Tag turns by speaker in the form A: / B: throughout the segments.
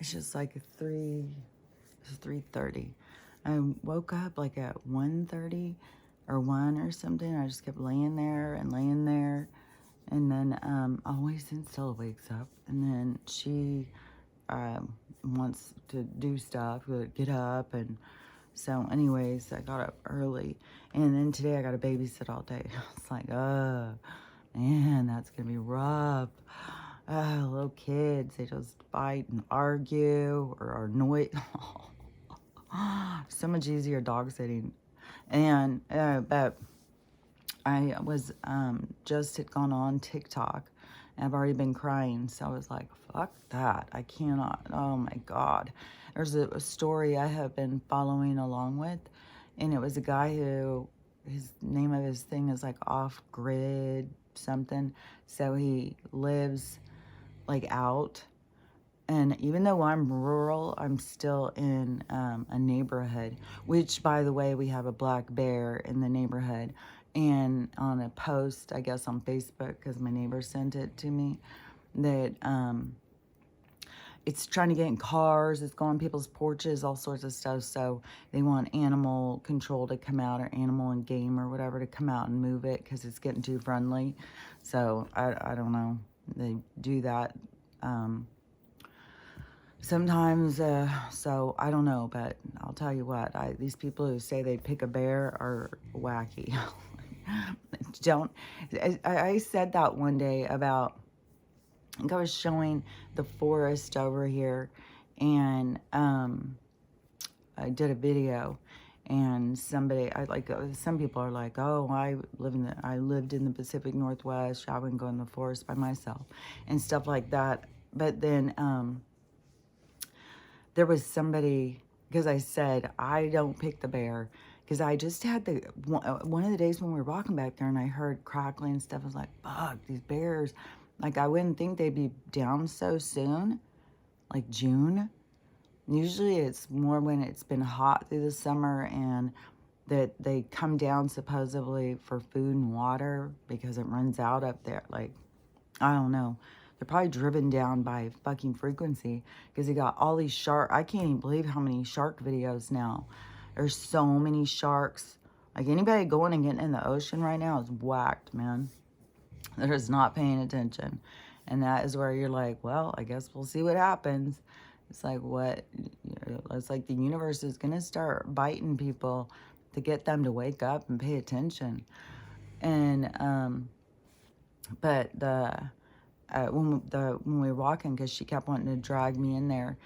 A: It's just like it's 3:30. I woke up like at 1:30 or 1 or something. I just kept laying there and laying there. And then always and Stella wakes up. And then she wants to do stuff, get up. And so anyways, I got up early. And then today I got to babysit all day. It's like, man, that's going to be rough. Little kids, they just fight and argue or are annoyed. So much easier dog sitting. And, but I was, just had gone on TikTok and I've already been crying. So I was like, fuck that. I cannot. Oh my God. There's a story I have been following along with. And it was a guy who, his name of his thing is like off grid something. So he lives like out. And even though I'm rural, I'm still in a neighborhood, which, by the way, we have a black bear in the neighborhood. And on a post, I guess on Facebook, because my neighbor sent it to me, that it's trying to get in cars, it's going on people's porches, all sorts of stuff. So they want animal control to come out, or animal and game or whatever to come out and move it because it's getting too friendly. So I don't know. They do that. Sometimes, so I don't know, but I'll tell you what, these people who say they pick a bear are wacky. Don't, I said that one day about, I think I was showing the forest over here, and I did a video, and somebody, some people are like, oh, I lived in the Pacific Northwest, I wouldn't go in the forest by myself, and stuff like that. But then, there was somebody, because I said, I don't pick the bear, because I just had one of the days when we were walking back there and I heard crackling and stuff. I was like, fuck, these bears, like I wouldn't think they'd be down so soon, like June. Usually it's more when it's been hot through the summer and that they come down supposedly for food and water because it runs out up there. Like, I don't know. They're probably driven down by fucking frequency because they got all these shark. I can't even believe how many shark videos now. There's so many sharks. Like anybody going and getting in the ocean right now is whacked, man. They're just not paying attention. And that is where you're like, well, I guess we'll see what happens. It's like what? It's like the universe is going to start biting people to get them to wake up and pay attention. And, but when we were walking, because she kept wanting to drag me in there,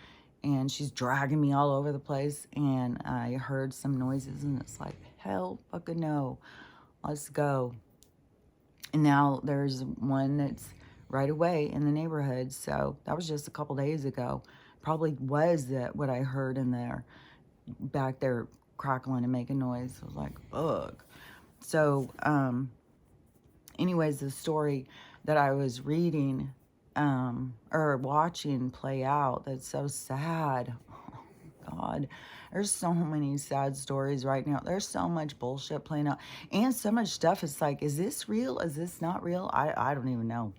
A: and she's dragging me all over the place, and I heard some noises, and it's like, hell fucking no, let's go. And now there's one that's right away in the neighborhood, so that was just a couple days ago. Probably was that what I heard in there, back there crackling and making noise. I was like, ugh. So anyways, the story that I was reading or watching play out, that's so sad. Oh, God, there's so many sad stories right now. There's so much bullshit playing out, and so much stuff. It's like, is this real? Is this not real? I don't even know.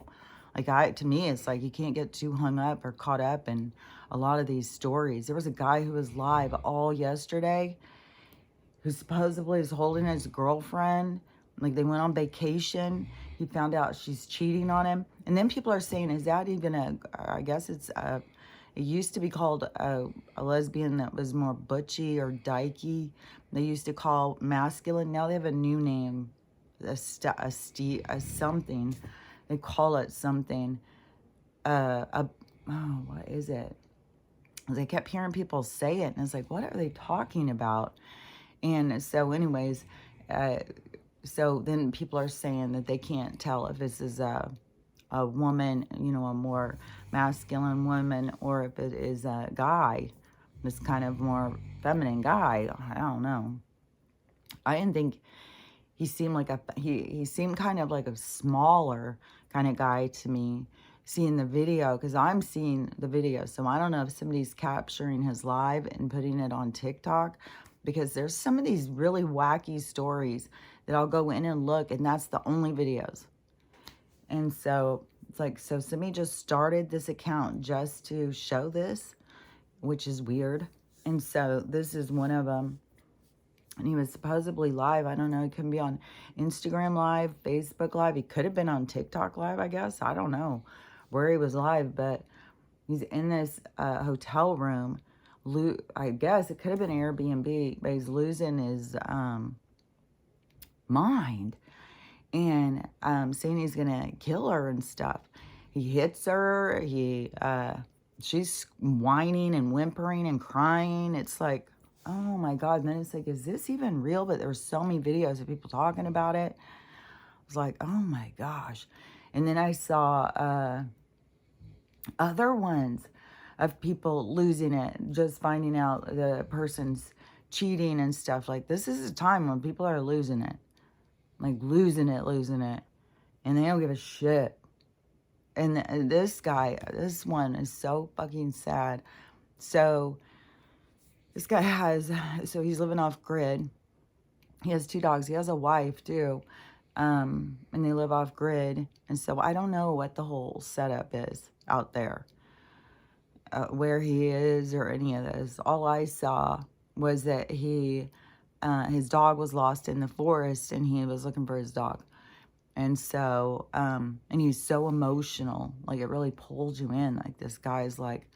A: Like, to me, it's like you can't get too hung up or caught up in a lot of these stories. There was a guy who was live all yesterday who supposedly is holding his girlfriend. Like, they went on vacation. He found out she's cheating on him. And then people are saying, is that even I guess it used to be called a lesbian that was more butchy or dykey. They used to call masculine. Now they have a new name, a something. They call it something. What is it? I kept hearing people say it, and it's like, what are they talking about? And so anyways, so then people are saying that they can't tell if this is a woman, you know, a more masculine woman, or if it is a guy, this kind of more feminine guy. I don't know. I didn't think he seemed like he seemed kind of like a smaller kind of guy to me, seeing the video, because I'm seeing the video. So I don't know if somebody's capturing his live and putting it on TikTok, because there's some of these really wacky stories that I'll go in and look, and that's the only videos. And so it's like, so somebody just started this account just to show this. which is weird. And so this is one of them. And he was supposedly live. I don't know. He couldn't be on Instagram Live, Facebook Live. He could have been on TikTok Live, I guess. I don't know where he was live, but he's in this hotel room. I guess it could have been Airbnb, but he's losing his mind and saying he's going to kill her and stuff. He hits her. She's whining and whimpering and crying. It's like, oh my God. And then it's like, is this even real? But there were so many videos of people talking about it. I was like, oh my gosh. And then I saw other ones of people losing it, just finding out the person's cheating and stuff. Like, this is a time when people are losing it. Like, losing it. And they don't give a shit. And this guy, this one is so fucking sad. So this guy so he's living off grid. He has 2 dogs. He has a wife too. And they live off grid. And so I don't know what the whole setup is out there, where he is or any of this. All I saw was that his dog was lost in the forest and he was looking for his dog. And so, and he's so emotional, like it really pulls you in. Like this guy's like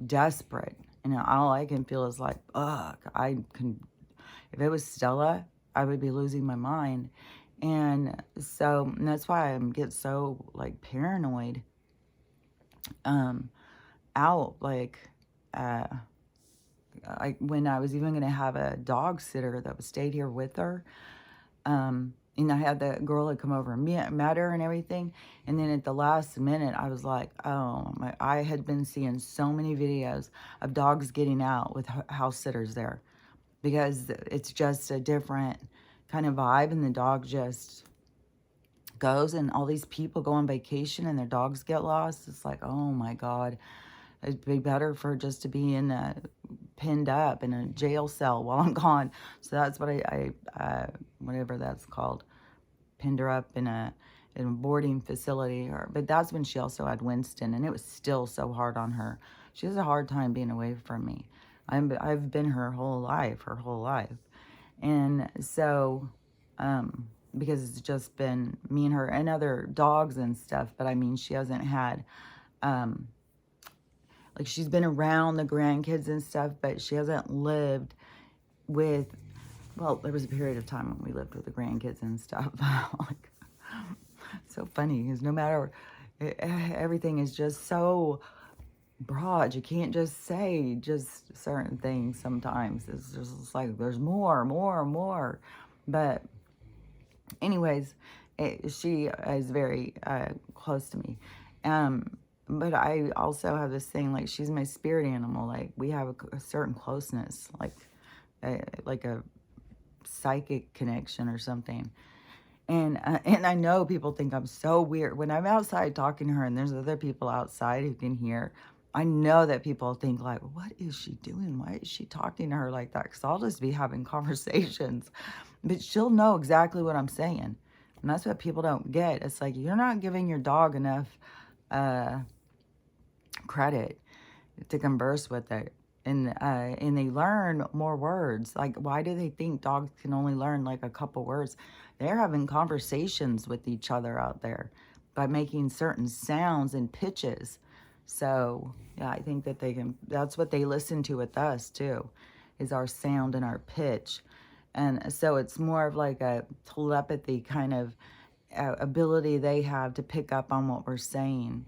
A: desperate. And all I can feel is like, ugh, if it was Stella, I would be losing my mind. And so, and that's why I get so like paranoid out, like, when I was even going to have a dog sitter that stayed here with her, and I had the girl that come over and met her and everything. And then at the last minute, I was like, oh, I had been seeing so many videos of dogs getting out with house sitters there. Because it's just a different kind of vibe. And the dog just goes. And all these people go on vacation and their dogs get lost. It's like, oh my God. It'd be better for just to be pinned up in a jail cell while I'm gone. So that's what I whatever that's called, pinned her up in a boarding facility. But that's when she also had Winston, and it was still so hard on her. She has a hard time being away from me. I've been her whole life, and so because it's just been me and her and other dogs and stuff. But I mean, she hasn't had. Like, she's been around the grandkids and stuff, but she hasn't lived with, well, there was a period of time when we lived with the grandkids and stuff. Like, so funny, because no matter, everything is just so broad. You can't just say just certain things sometimes. It's just like, there's more. But anyways, she is very close to me. But I also have this thing, like, she's my spirit animal. Like, we have a certain closeness, like a psychic connection or something. And I know people think I'm so weird. When I'm outside talking to her and there's other people outside who can hear, I know that people think like, what is she doing? Why is she talking to her like that? Because I'll just be having conversations. But she'll know exactly what I'm saying. And that's what people don't get. It's like, you're not giving your dog enough credit to converse with it, and they learn more words. Like, why do they think dogs can only learn like a couple words? They're having conversations with each other out there by making certain sounds and pitches. So yeah, I think that they can, that's what they listen to with us too, is our sound and our pitch. And so it's more of like a telepathy kind of ability they have to pick up on what we're saying.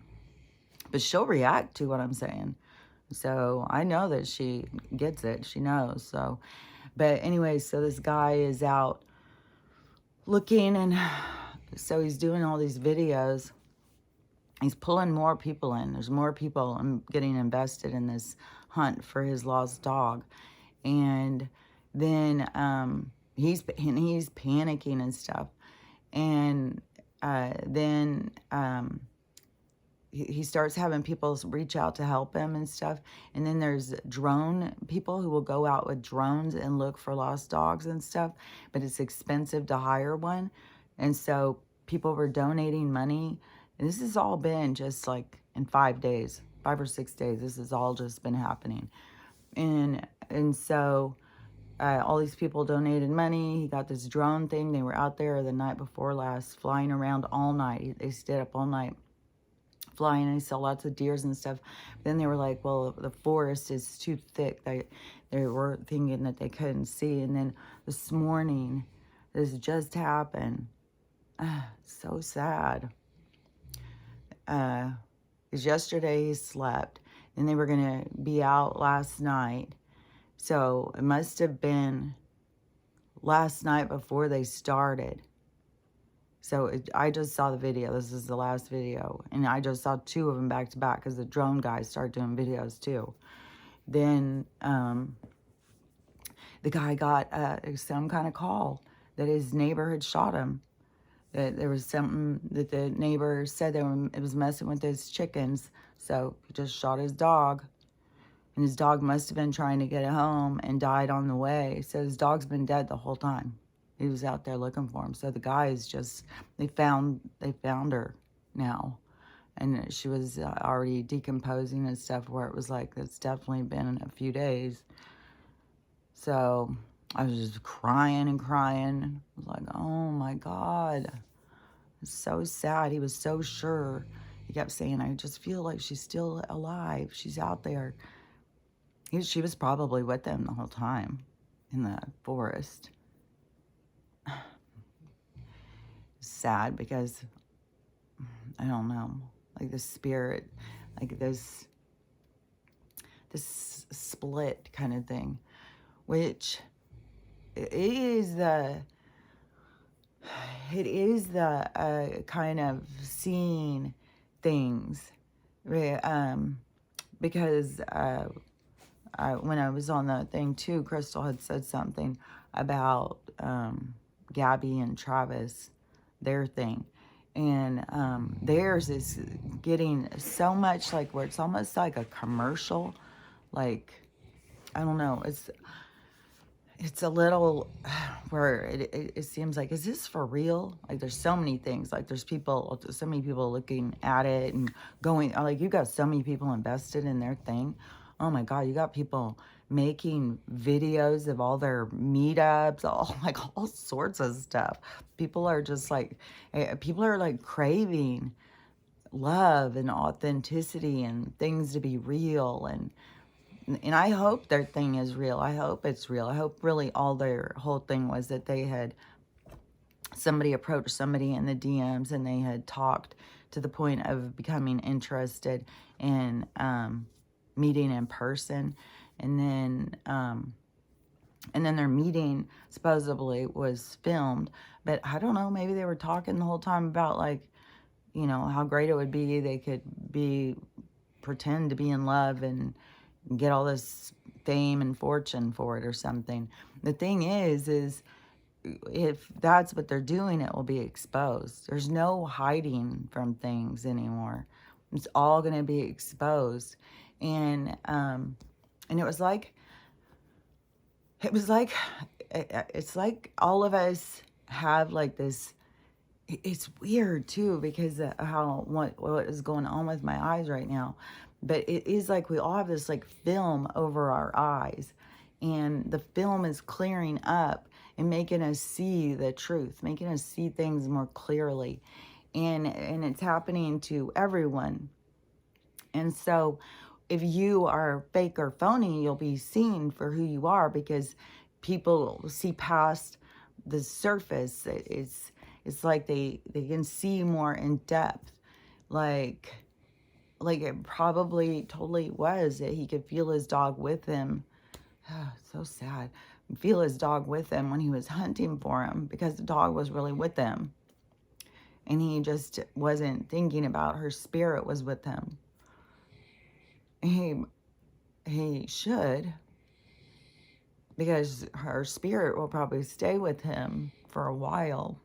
A: But she'll react to what I'm saying. So I know that she gets it. She knows. So, but anyway, so this guy is out looking, and so he's doing all these videos. He's pulling more people in. There's more people getting invested in this hunt for his lost dog. And then he's panicking and stuff. And then he starts having people reach out to help him and stuff. And then there's drone people who will go out with drones and look for lost dogs and stuff. But it's expensive to hire one. And so people were donating money. And this has all been just like in 5 days. 5 or 6 days. This has all just been happening. And so all these people donated money. He got this drone thing. They were out there the night before last, flying around all night. They stayed up all night flying, and they saw lots of deers and stuff. Then they were like, well, the forest is too thick. They were thinking that they couldn't see. And then this morning, this just happened. So sad. Because yesterday he slept, and they were going to be out last night. So it must have been last night before they started. So I just saw the video. This is the last video. And I just saw 2 of them back to back because the drone guys started doing videos too. Then the guy got some kind of call that his neighbor had shot him. That there was something that the neighbor said it was messing with his chickens. So he just shot his dog. And his dog must have been trying to get home and died on the way. So his dog's been dead the whole time. He was out there looking for him. So the guys they found her now. And she was already decomposing and stuff, where it was like, it's definitely been a few days. So I was just crying and crying. I was like, oh my God. It's so sad. He was so sure. He kept saying, I just feel like she's still alive. She's out there. She was probably with them the whole time in the forest. Sad because, I don't know, like the spirit, like this split kind of thing, which it is the kind of seeing things, because when I was on the thing too, Crystal had said something about Gabby and Travis, their thing. And theirs is getting so much, like, where it's almost like a commercial. Like, I don't know. It's a little where it seems like, is this for real? Like, there's so many things. Like, so many people looking at it and going, like, you got so many people invested in their thing. Oh my God, you got people making videos of all their meetups, all sorts of stuff. People are just like, people are like craving love and authenticity and things to be real. And I hope their thing is real. I hope it's real. I hope really all their whole thing was that they had somebody approached somebody in the DMs and they had talked to the point of becoming interested in meeting in person. And then their meeting supposedly was filmed. But I don't know, maybe they were talking the whole time about, like, you know, how great it would be. They could pretend to be in love and get all this fame and fortune for it or something. The thing is if that's what they're doing, it will be exposed. There's no hiding from things anymore. It's all going to be exposed. And it's like all of us have like this. It's weird too, because what is going on with my eyes right now. But it is like we all have this like film over our eyes, and the film is clearing up and making us see the truth, making us see things more clearly. And it's happening to everyone. And so if you are fake or phony, you'll be seen for who you are, because people see past the surface. It's like they can see more in depth. Like it probably totally was that he could feel his dog with him. So sad. Feel his dog with him when he was hunting for him, because the dog was really with him. And he just wasn't thinking about her spirit was with him. He should, because her spirit will probably stay with him for a while.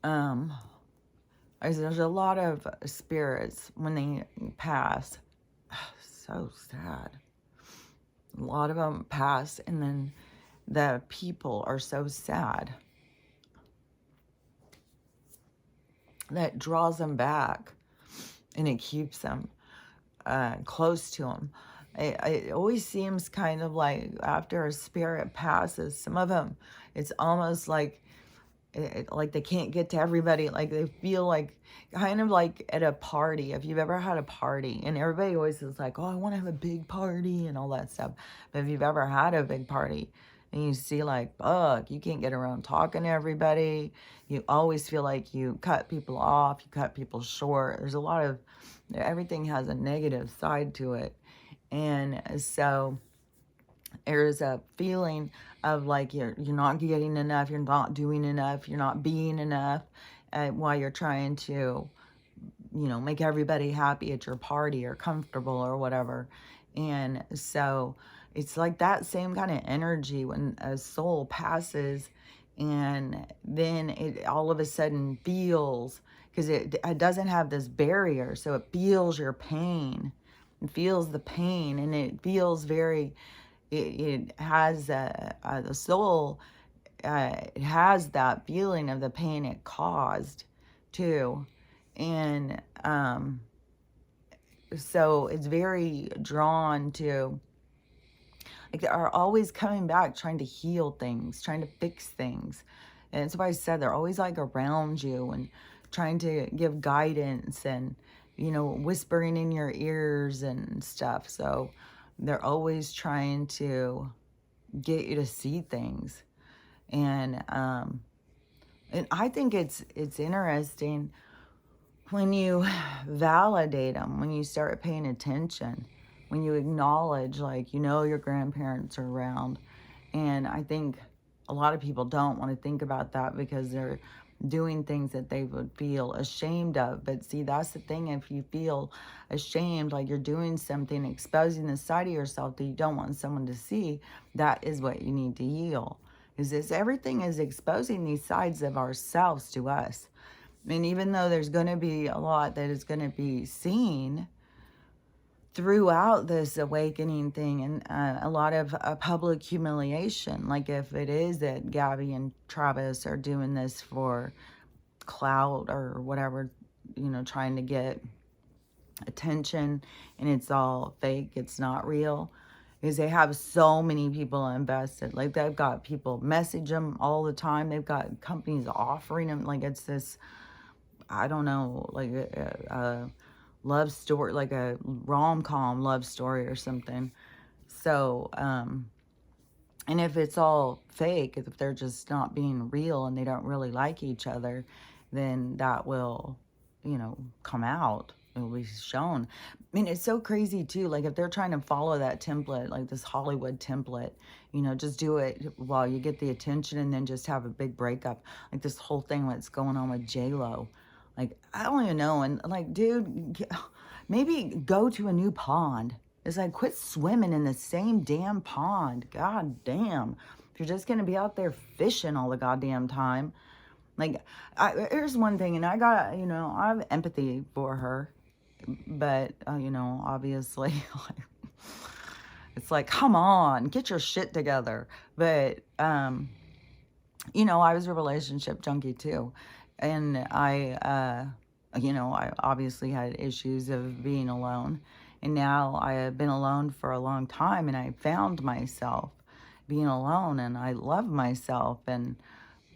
A: There's a lot of spirits when they pass. So sad. A lot of them pass, and then the people are so sad. That draws them back. and it keeps them close to them. It always seems kind of like after a spirit passes, some of them, it's almost like they can't get to everybody. Like they feel like kind of like at a party. If you've ever had a party, and everybody always is like, "Oh, I want to have a big party" and all that stuff. But if you've ever had a big party and you see like, "Fuck, you can't get around talking to everybody," you always feel like you cut people off, you cut people short. There's a lot of everything has a negative side to it, and so there's a feeling of like you're not getting enough, you're not doing enough, you're not being enough, while you're trying to, make everybody happy at your party or comfortable or whatever. And so it's like that same kind of energy when a soul passes, and then it all of a sudden feels, because it doesn't have this barrier, so it feels your pain. It feels the pain, and it feels very, it has the soul, it has that feeling of the pain it caused too. And so it's very drawn to, like, they are always coming back trying to heal things, trying to fix things. And that's why I said they're always like around you and trying to give guidance and, whispering in your ears and stuff. So they're always trying to get you to see things. And I think it's interesting when you validate them, when you start paying attention, when you acknowledge, like, your grandparents are around. And I think a lot of people don't want to think about that because they're doing things that they would feel ashamed of. But see, that's the thing. If you feel ashamed, like you're doing something, exposing the side of yourself that you don't want someone to see, that is what you need to heal. Is this everything is exposing these sides of ourselves to us. And even though there's going to be a lot that is going to be seen throughout this awakening thing, and a lot of public humiliation, like if it is that Gabby and Travis are doing this for clout or whatever, trying to get attention, and it's all fake, it's not real, because they have so many people invested. Like they've got people message them all the time, they've got companies offering them, like it's this, I don't know, like a love story, like a rom-com love story or something. So, and if it's all fake, if they're just not being real and they don't really like each other, then that will, come out. It will be shown. I mean, it's so crazy too. Like if they're trying to follow that template, like this Hollywood template, just do it while you get the attention and then just have a big breakup. Like this whole thing that's going on with J-Lo. Like, I don't even know. And like, dude, maybe go to a new pond. It's like, quit swimming in the same damn pond. God damn. If you're just going to be out there fishing all the goddamn time. Like, here's one thing, and I got, I have empathy for her. But, obviously, it's like, come on, get your shit together. But, I was a relationship junkie too. And I obviously had issues of being alone. And now I have been alone for a long time, and I found myself being alone, and I love myself, and,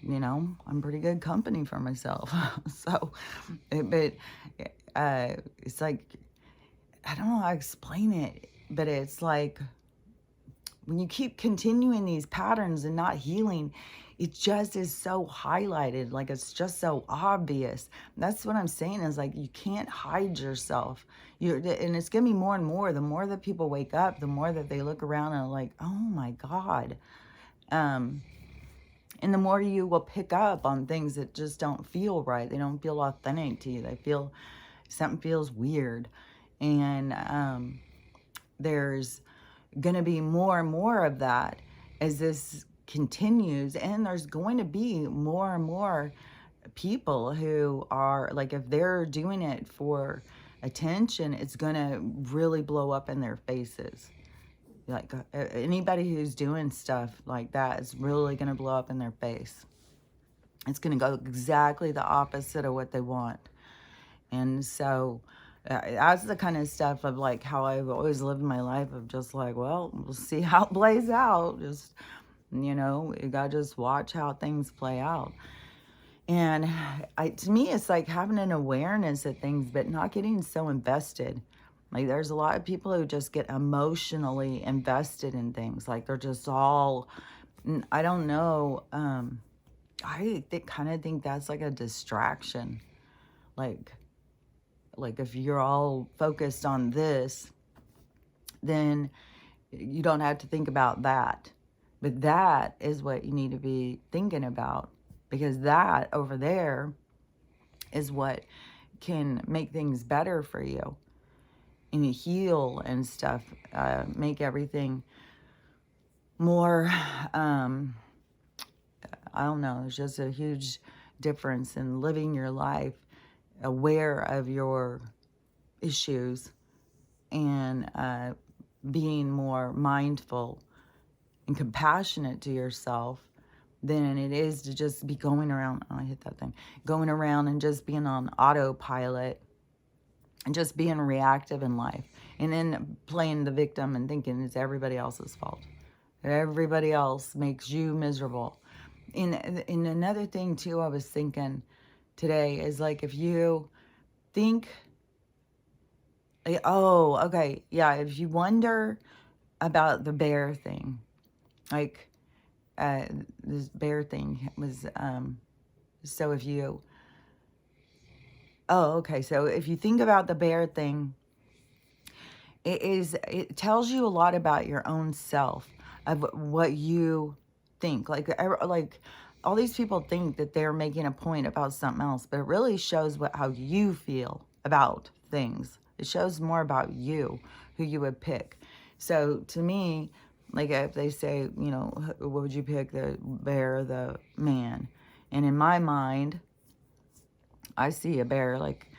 A: I'm pretty good company for myself. So, but it's like, I don't know how to explain it, but it's like when you keep continuing these patterns and not healing, it just is so highlighted, like it's just so obvious. That's what I'm saying, is like you can't hide yourself. And it's gonna be more and more. The more that people wake up, the more that they look around and are like, oh my God. And the more you will pick up on things that just don't feel right. They don't feel authentic to you. They feel, something feels weird. And there's going to be more and more of that as this continues. And there's going to be more and more people who are like, if they're doing it for attention, it's going to really blow up in their faces. Like anybody who's doing stuff like that is really going to blow up in their face. It's going to go exactly the opposite of what they want. And so That's the kind of stuff of like how I've always lived my life of just like, well, we'll see how it plays out. Just, you gotta just watch how things play out. And to me, it's like having an awareness of things, but not getting so invested. Like there's a lot of people who just get emotionally invested in things. Like they're just all, I don't know. Kind of think that's like a distraction. Like if you're all focused on this, then you don't have to think about that. But that is what you need to be thinking about, because that over there is what can make things better for you and heal and stuff, make everything more, I don't know, it's just a huge difference in living your life aware of your issues and being more mindful and compassionate to yourself than it is to just be going around, oh, I hit that thing, going around and just being on autopilot and just being reactive in life, and then playing the victim and thinking it's everybody else's fault. Everybody else makes you miserable. And another thing too, I was thinking today is like, if you think, oh, okay, yeah, if you wonder about the bear thing, like this bear thing was, so if you, oh, okay, so if you think about the bear thing, it tells you a lot about your own self, of what you think. Like all these people think that they're making a point about something else, but it really shows how you feel about things. It shows more about you, who you would pick. So to me, like if they say, what would you pick, the bear or the man? And in my mind, I see a bear like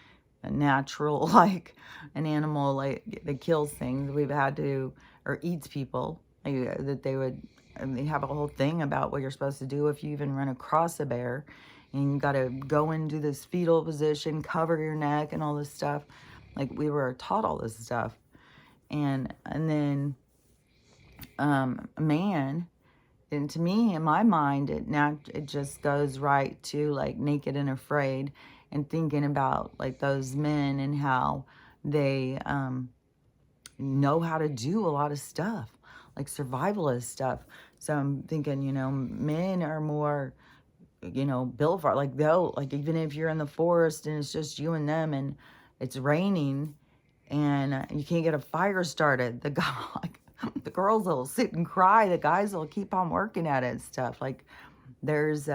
A: a natural, like an animal like that kills things. We've had to, or eats people, that they would, and they have a whole thing about what you're supposed to do if you even run across a bear. And you got to go into this fetal position, cover your neck and all this stuff. Like we were taught all this stuff. And then a man, and to me, in my mind, it just goes right to like Naked and Afraid, and thinking about like those men and how they know how to do a lot of stuff, like survivalist stuff. So I'm thinking, men are more, built for, like they'll, like even if you're in the forest and it's just you and them and it's raining and you can't get a fire started, the guy, the girls will sit and cry, the guys will keep on working at it and stuff. Like there's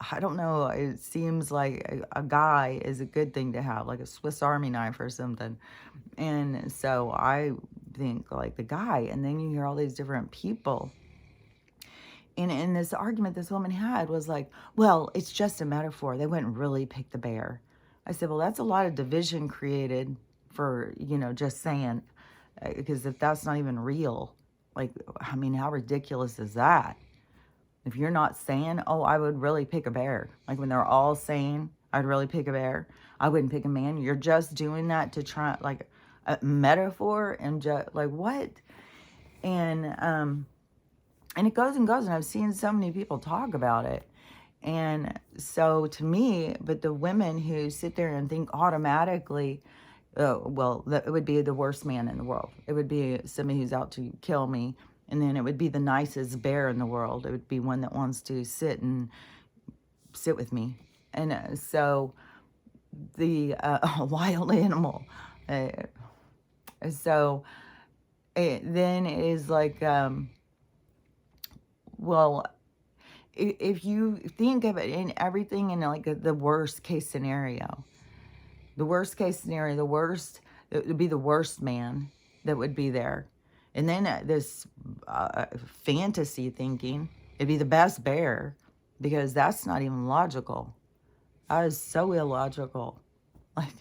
A: I don't know, it seems like a guy is a good thing to have, like a Swiss Army knife or something. And so I think like the guy, and then you hear all these different people. And in this argument this woman had was like, well, it's just a metaphor. They wouldn't really pick the bear. I said, well, that's a lot of division created for, just saying, because if that's not even real, like, I mean, how ridiculous is that? If you're not saying, oh, I would really pick a bear, like when they're all saying, I'd really pick a bear, I wouldn't pick a man. You're just doing that to try, like, a metaphor, and just, like, what? And it goes and goes, and I've seen so many people talk about it. And so to me, but the women who sit there and think automatically, oh, well, it would be the worst man in the world. It would be somebody who's out to kill me. And then it would be the nicest bear in the world. It would be one that wants to sit with me. And so the wild animal. So it then is like, well, if you think of it in everything in like the worst case scenario, it would be the worst man that would be there. And then this fantasy thinking, it'd be the best bear, because that's not even logical. That is so illogical. Like,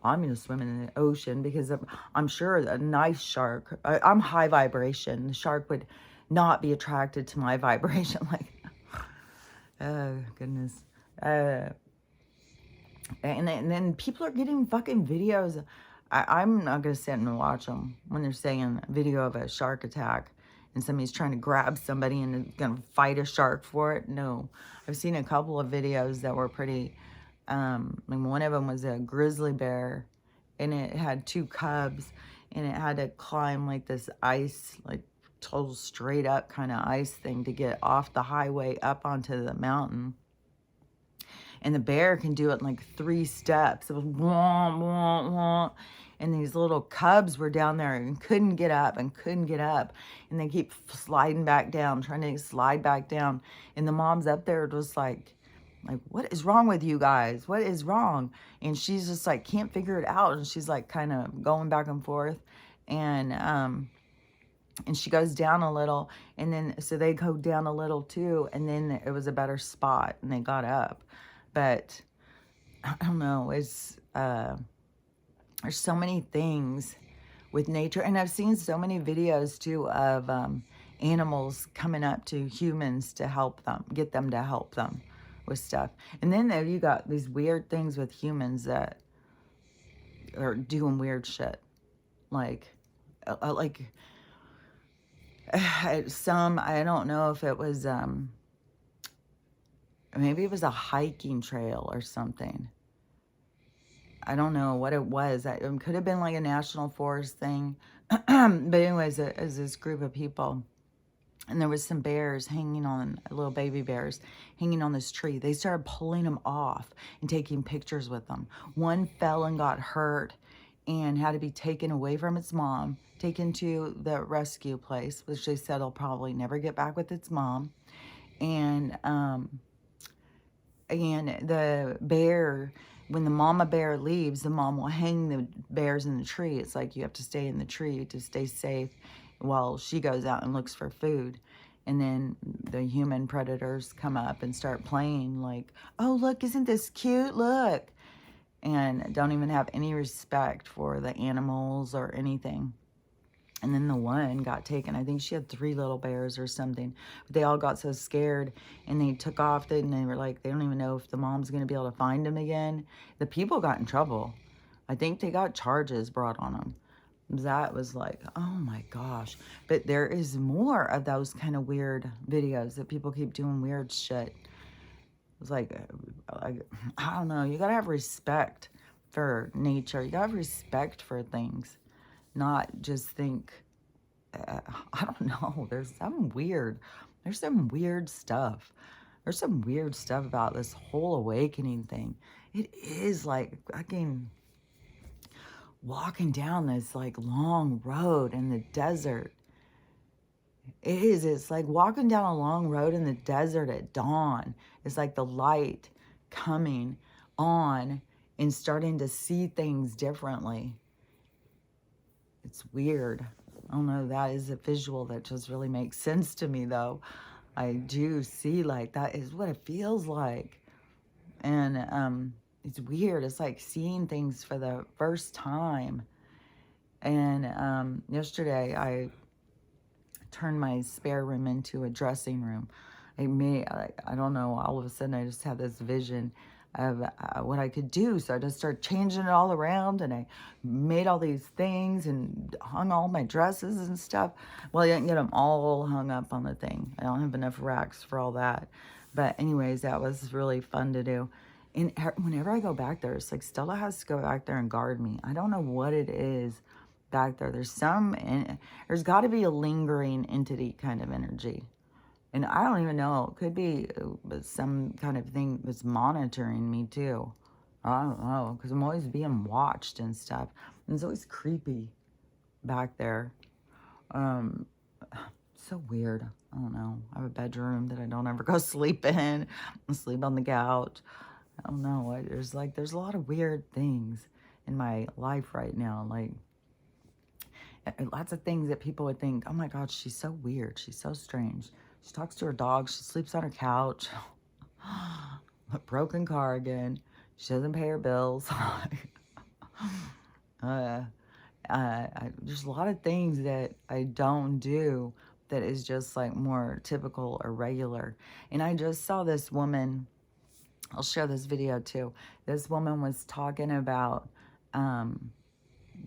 A: I'm going to swim in the ocean because I'm sure a nice shark, I'm high vibration. The shark would not be attracted to my vibration. Like, oh, goodness. And then people are getting fucking videos. I'm not gonna sit and watch them when they're saying a video of a shark attack and somebody's trying to grab somebody and is gonna fight a shark for it. No, I've seen a couple of videos that were pretty. Like one of them was a grizzly bear, and it had two cubs, and it had to climb like this ice, like total straight up kind of ice thing to get off the highway up onto the mountain. And the bear can do it in like 3 steps. It was wah, wah, wah. And these little cubs were down there and couldn't get up and couldn't get up. And they keep sliding back down, trying to slide back down. And the mom's up there just like, what is wrong with you guys? What is wrong? And she's just like, can't figure it out. And she's like kind of going back and forth. And she goes down a little, and then so they go down a little too, and then it was a better spot and they got up. But I don't know, it's there's so many things with nature, and I've seen so many videos too of animals coming up to humans to help them, get them to help them with stuff. And then there you got these weird things with humans that are doing weird shit, like some, I don't know if it was maybe it was a hiking trail or something. I don't know what it was. It could have been like a national forest thing. But anyways, it was this group of people. And there was some bears hanging on, little baby bears, hanging on this tree. They started pulling them off and taking pictures with them. One fell and got hurt and had to be taken away from its mom, taken to the rescue place, which they said will probably never get back with its mom. And the bear, when the mama bear leaves, the mom will hang the bears in the tree. It's like you have to stay in the tree to stay safe while she goes out and looks for food. And then the human predators come up and start playing like, oh, look, isn't this cute? Look. And don't even have any respect for the animals or anything. And then the one got taken. I think she had 3 little bears or something. But they all got so scared and they took off. And they were like, they don't even know if the mom's going to be able to find them again. The people got in trouble. I think they got charges brought on them. That was like, oh my gosh. But there is more of those kind of weird videos that people keep doing weird shit. It's like, I don't know. You got to have respect for nature. You got to have respect for things. Not just think, I don't know, there's some weird stuff. There's some weird stuff about this whole awakening thing. It is like fucking walking down this like long road in the desert. It is, it's like walking down a long road in the desert at dawn. It's like the light coming on and starting to see things differently. It's weird. I don't know, that is a visual that just really makes sense to me though. I do see like that is what it feels like. And it's weird. It's like seeing things for the first time. And yesterday I turned my spare room into a dressing room. I don't know, all of a sudden I just had this vision of what I could do. So I just started changing it all around, and I made all these things and hung all my dresses and stuff. Well, I didn't get them all hung up on the thing. I don't have enough racks for all that. But anyways, that was really fun to do. And whenever I go back there, it's like Stella has to go back there and guard me. I don't know what it is back there. There's got to be a lingering entity kind of energy. And I don't even know. It could be some kind of thing that's monitoring me too. I don't know, because I'm always being watched and stuff. And it's always creepy back there. So weird. I don't know. I have a bedroom that I don't ever go sleep in. I sleep on the couch. I don't know. There's a lot of weird things in my life right now. Like, lots of things that people would think, oh my God, she's so weird. She's so strange. She talks to her dog. She sleeps on her couch. A broken car again. She doesn't pay her bills. There's a lot of things that I don't do that is just like more typical or regular. And I just saw this woman I'll share this video too. This woman was talking about um,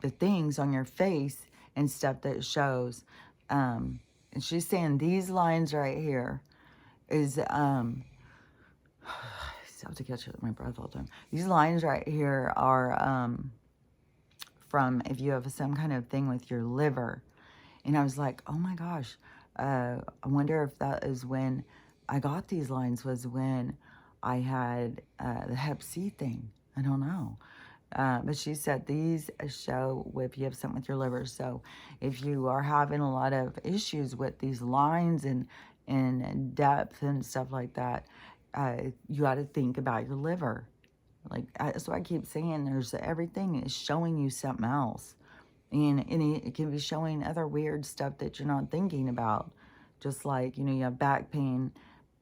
A: the things on your face and stuff that shows. And she's saying these lines right here is, I have to catch my breath all the time. These lines right here are from if you have some kind of thing with your liver. And I was like, oh my gosh, I wonder if that is when I got these lines, was when I had the Hep C thing. I don't know. But she said these show if you have something with your liver. So if you are having a lot of issues with these lines and depth and stuff like that, you got to think about your liver. Like, that's what I keep saying. There's everything is showing you something else. And it can be showing other weird stuff that you're not thinking about. Just like, you have back pain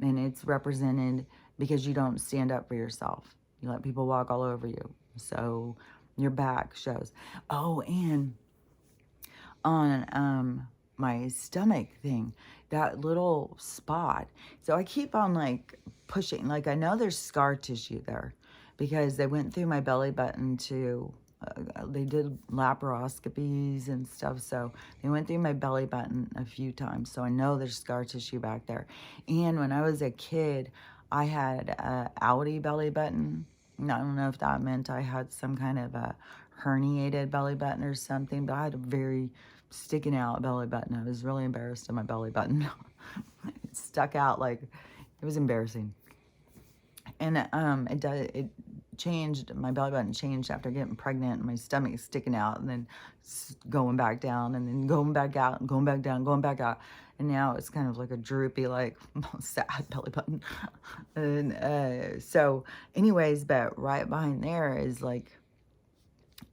A: and it's represented because you don't stand up for yourself. You let people walk all over you. So your back shows. Oh, and on my stomach thing, that little spot. So I keep on like pushing. Like, I know there's scar tissue there because they went through my belly button to they did laparoscopies and stuff, so they went through my belly button a few times, so I know there's scar tissue back there. And when I was a kid, I had a outie belly button. I don't know if that meant I had some kind of a herniated belly button or something, but I had a very sticking out belly button. I was really embarrassed of my belly button. It stuck out like, it was embarrassing. And it changed, my belly button changed after getting pregnant, and my stomach is sticking out and then going back down and then going back out and going back down, going back out. And now it's kind of like a droopy, like sad belly button. And so anyways, but right behind there is like,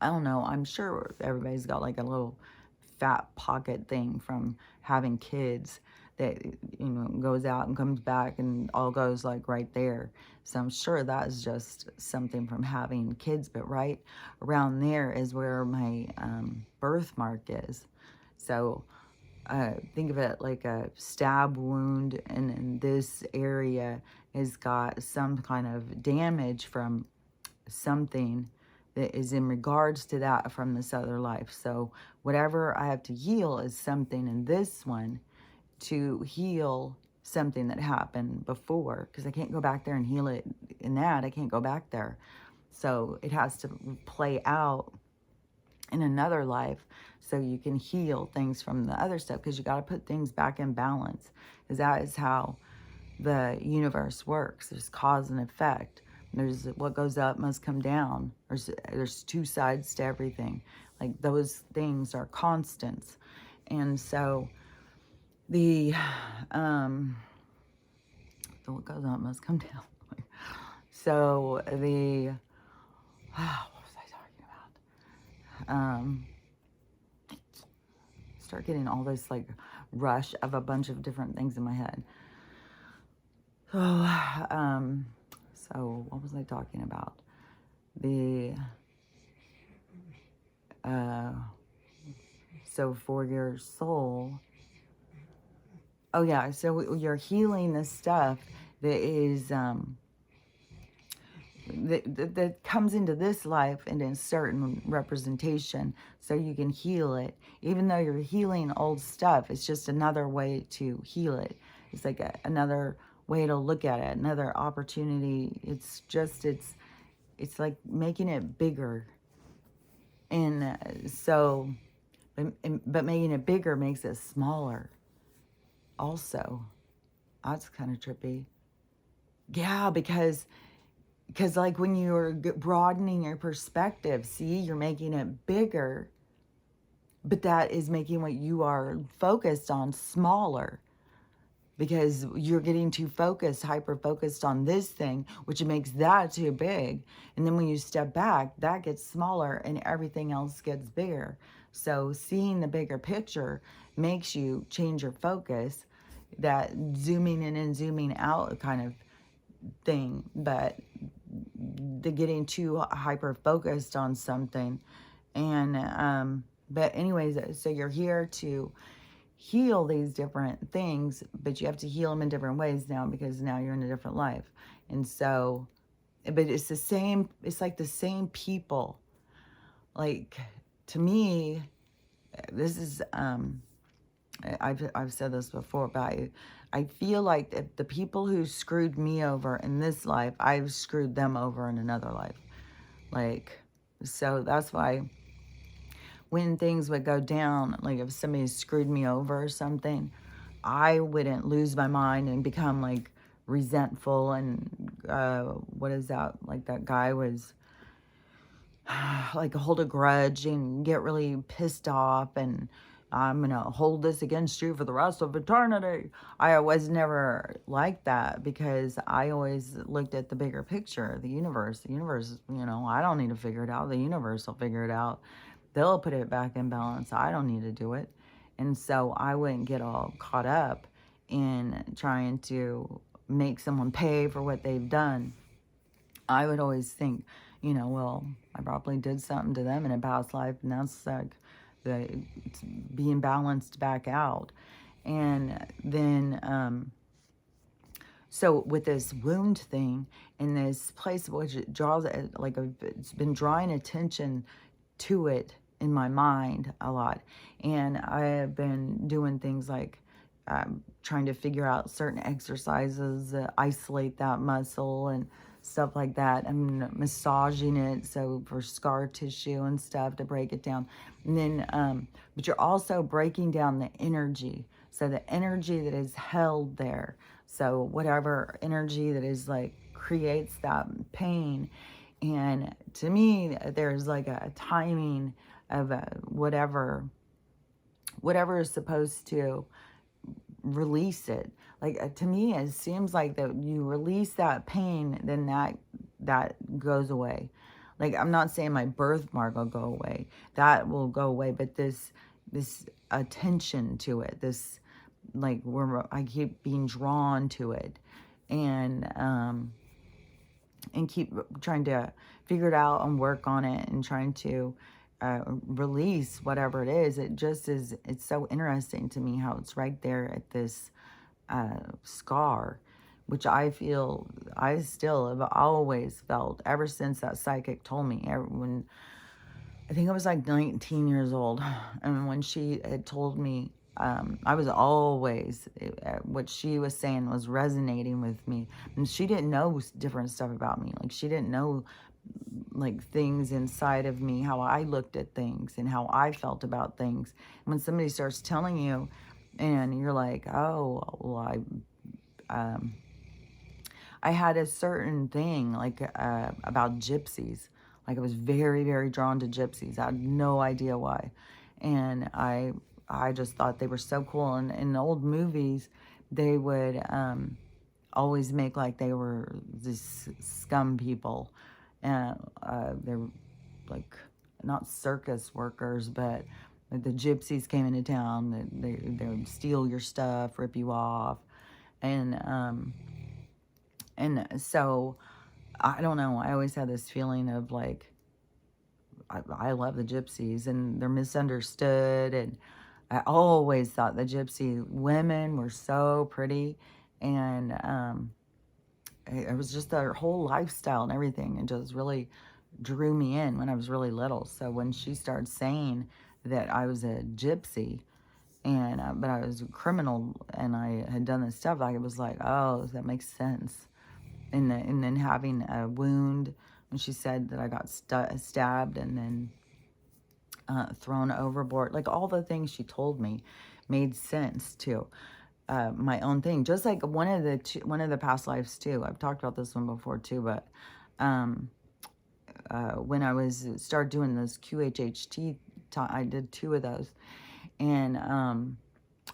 A: I don't know, I'm sure everybody's got like a little fat pocket thing from having kids that, goes out and comes back and all goes like right there. So I'm sure that's just something from having kids, but right around there is where my birthmark is. So think of it like a stab wound, and this area has got some kind of damage from something that is in regards to that from this other life. So whatever I have to heal is something in this one to heal something that happened before, because I can't go back there and heal it in that. I can't go back there. So it has to play out in another life so you can heal things from the other stuff, because you got to put things back in balance, because that is how the universe works. There's cause and effect. There's what goes up must come down. There's two sides to everything. Like, those things are constants. And so the what goes up must come down. So the what was I talking about? Start getting all this like rush of a bunch of different things in my head. So what was I talking about? The so for your soul, oh yeah, so you're healing the stuff that is that comes into this life in a certain representation, so you can heal it. Even though you're healing old stuff, it's just another way to heal it. It's like another way to look at it, another opportunity. It's like making it bigger. And so, but making it bigger makes it smaller also. That's kind of trippy. Yeah, because like when you're broadening your perspective, see, you're making it bigger, but that is making what you are focused on smaller, because you're getting too focused, hyper-focused on this thing, which makes that too big. And then when you step back, that gets smaller and everything else gets bigger. So seeing the bigger picture makes you change your focus, that zooming in and zooming out kind of thing. But the getting too hyper-focused on something. And, but anyways, so you're here to heal these different things, but you have to heal them in different ways now, because now you're in a different life. And so but it's the same, it's like the same people. Like, to me, this is, I've said this before, but I feel like the people who screwed me over in this life, I've screwed them over in another life. Like, so that's why when things would go down, like if somebody screwed me over or something, I wouldn't lose my mind and become like resentful and what is that? Like that guy was like hold a grudge and get really pissed off and I'm gonna hold this against you for the rest of eternity. I was never like that because I always looked at the bigger picture, the universe. The universe, I don't need to figure it out. The universe will figure it out. They'll put it back in balance. I don't need to do it. And so I wouldn't get all caught up in trying to make someone pay for what they've done. I would always think, well, I probably did something to them in a past life, and that's like it's being balanced back out. And then, so with this wound thing in this place, which it draws, it's been drawing attention to it in my mind a lot. And I have been doing things like trying to figure out certain exercises that isolate that muscle and stuff like that. I'm massaging it, so for scar tissue and stuff to break it down. And then, but you're also breaking down the energy. So the energy that is held there. So whatever energy that is like creates that pain. And to me, there's like a timing of whatever is supposed to release it. Like to me, it seems like that you release that pain, then that goes away. Like I'm not saying my birthmark will go away, that will go away, but this attention to it, this like where I keep being drawn to it, and keep trying to figure it out and work on it and trying to release whatever it is. It just is, it's so interesting to me how it's right there at this scar, which I feel I still have always felt ever since that psychic told me. When I think I was like 19 years old, and when she had told me, I was always, what she was saying was resonating with me. And she didn't know different stuff about me. Like she didn't know like things inside of me, how I looked at things and how I felt about things. When somebody starts telling you and you're like, oh, well, I had a certain thing like about gypsies. Like I was very, very drawn to gypsies. I had no idea why. And I just thought they were so cool. And in old movies, they would always make like they were these scum people. And they're like not circus workers, but like the gypsies came into town. They would steal your stuff, rip you off. And so, I don't know, I always had this feeling of like, I love the gypsies and they're misunderstood. And I always thought the gypsy women were so pretty. And it was just their whole lifestyle and everything. It just really drew me in when I was really little. So when she started saying that I was a gypsy, and but I was a criminal and I had done this stuff, I was like, oh, that makes sense. And then having a wound when she said that I got stabbed and then thrown overboard, like all the things she told me made sense too. My own thing, just like one of the past lives too. I've talked about this one before too, but when I started doing this QHHT, I did 2 of those, and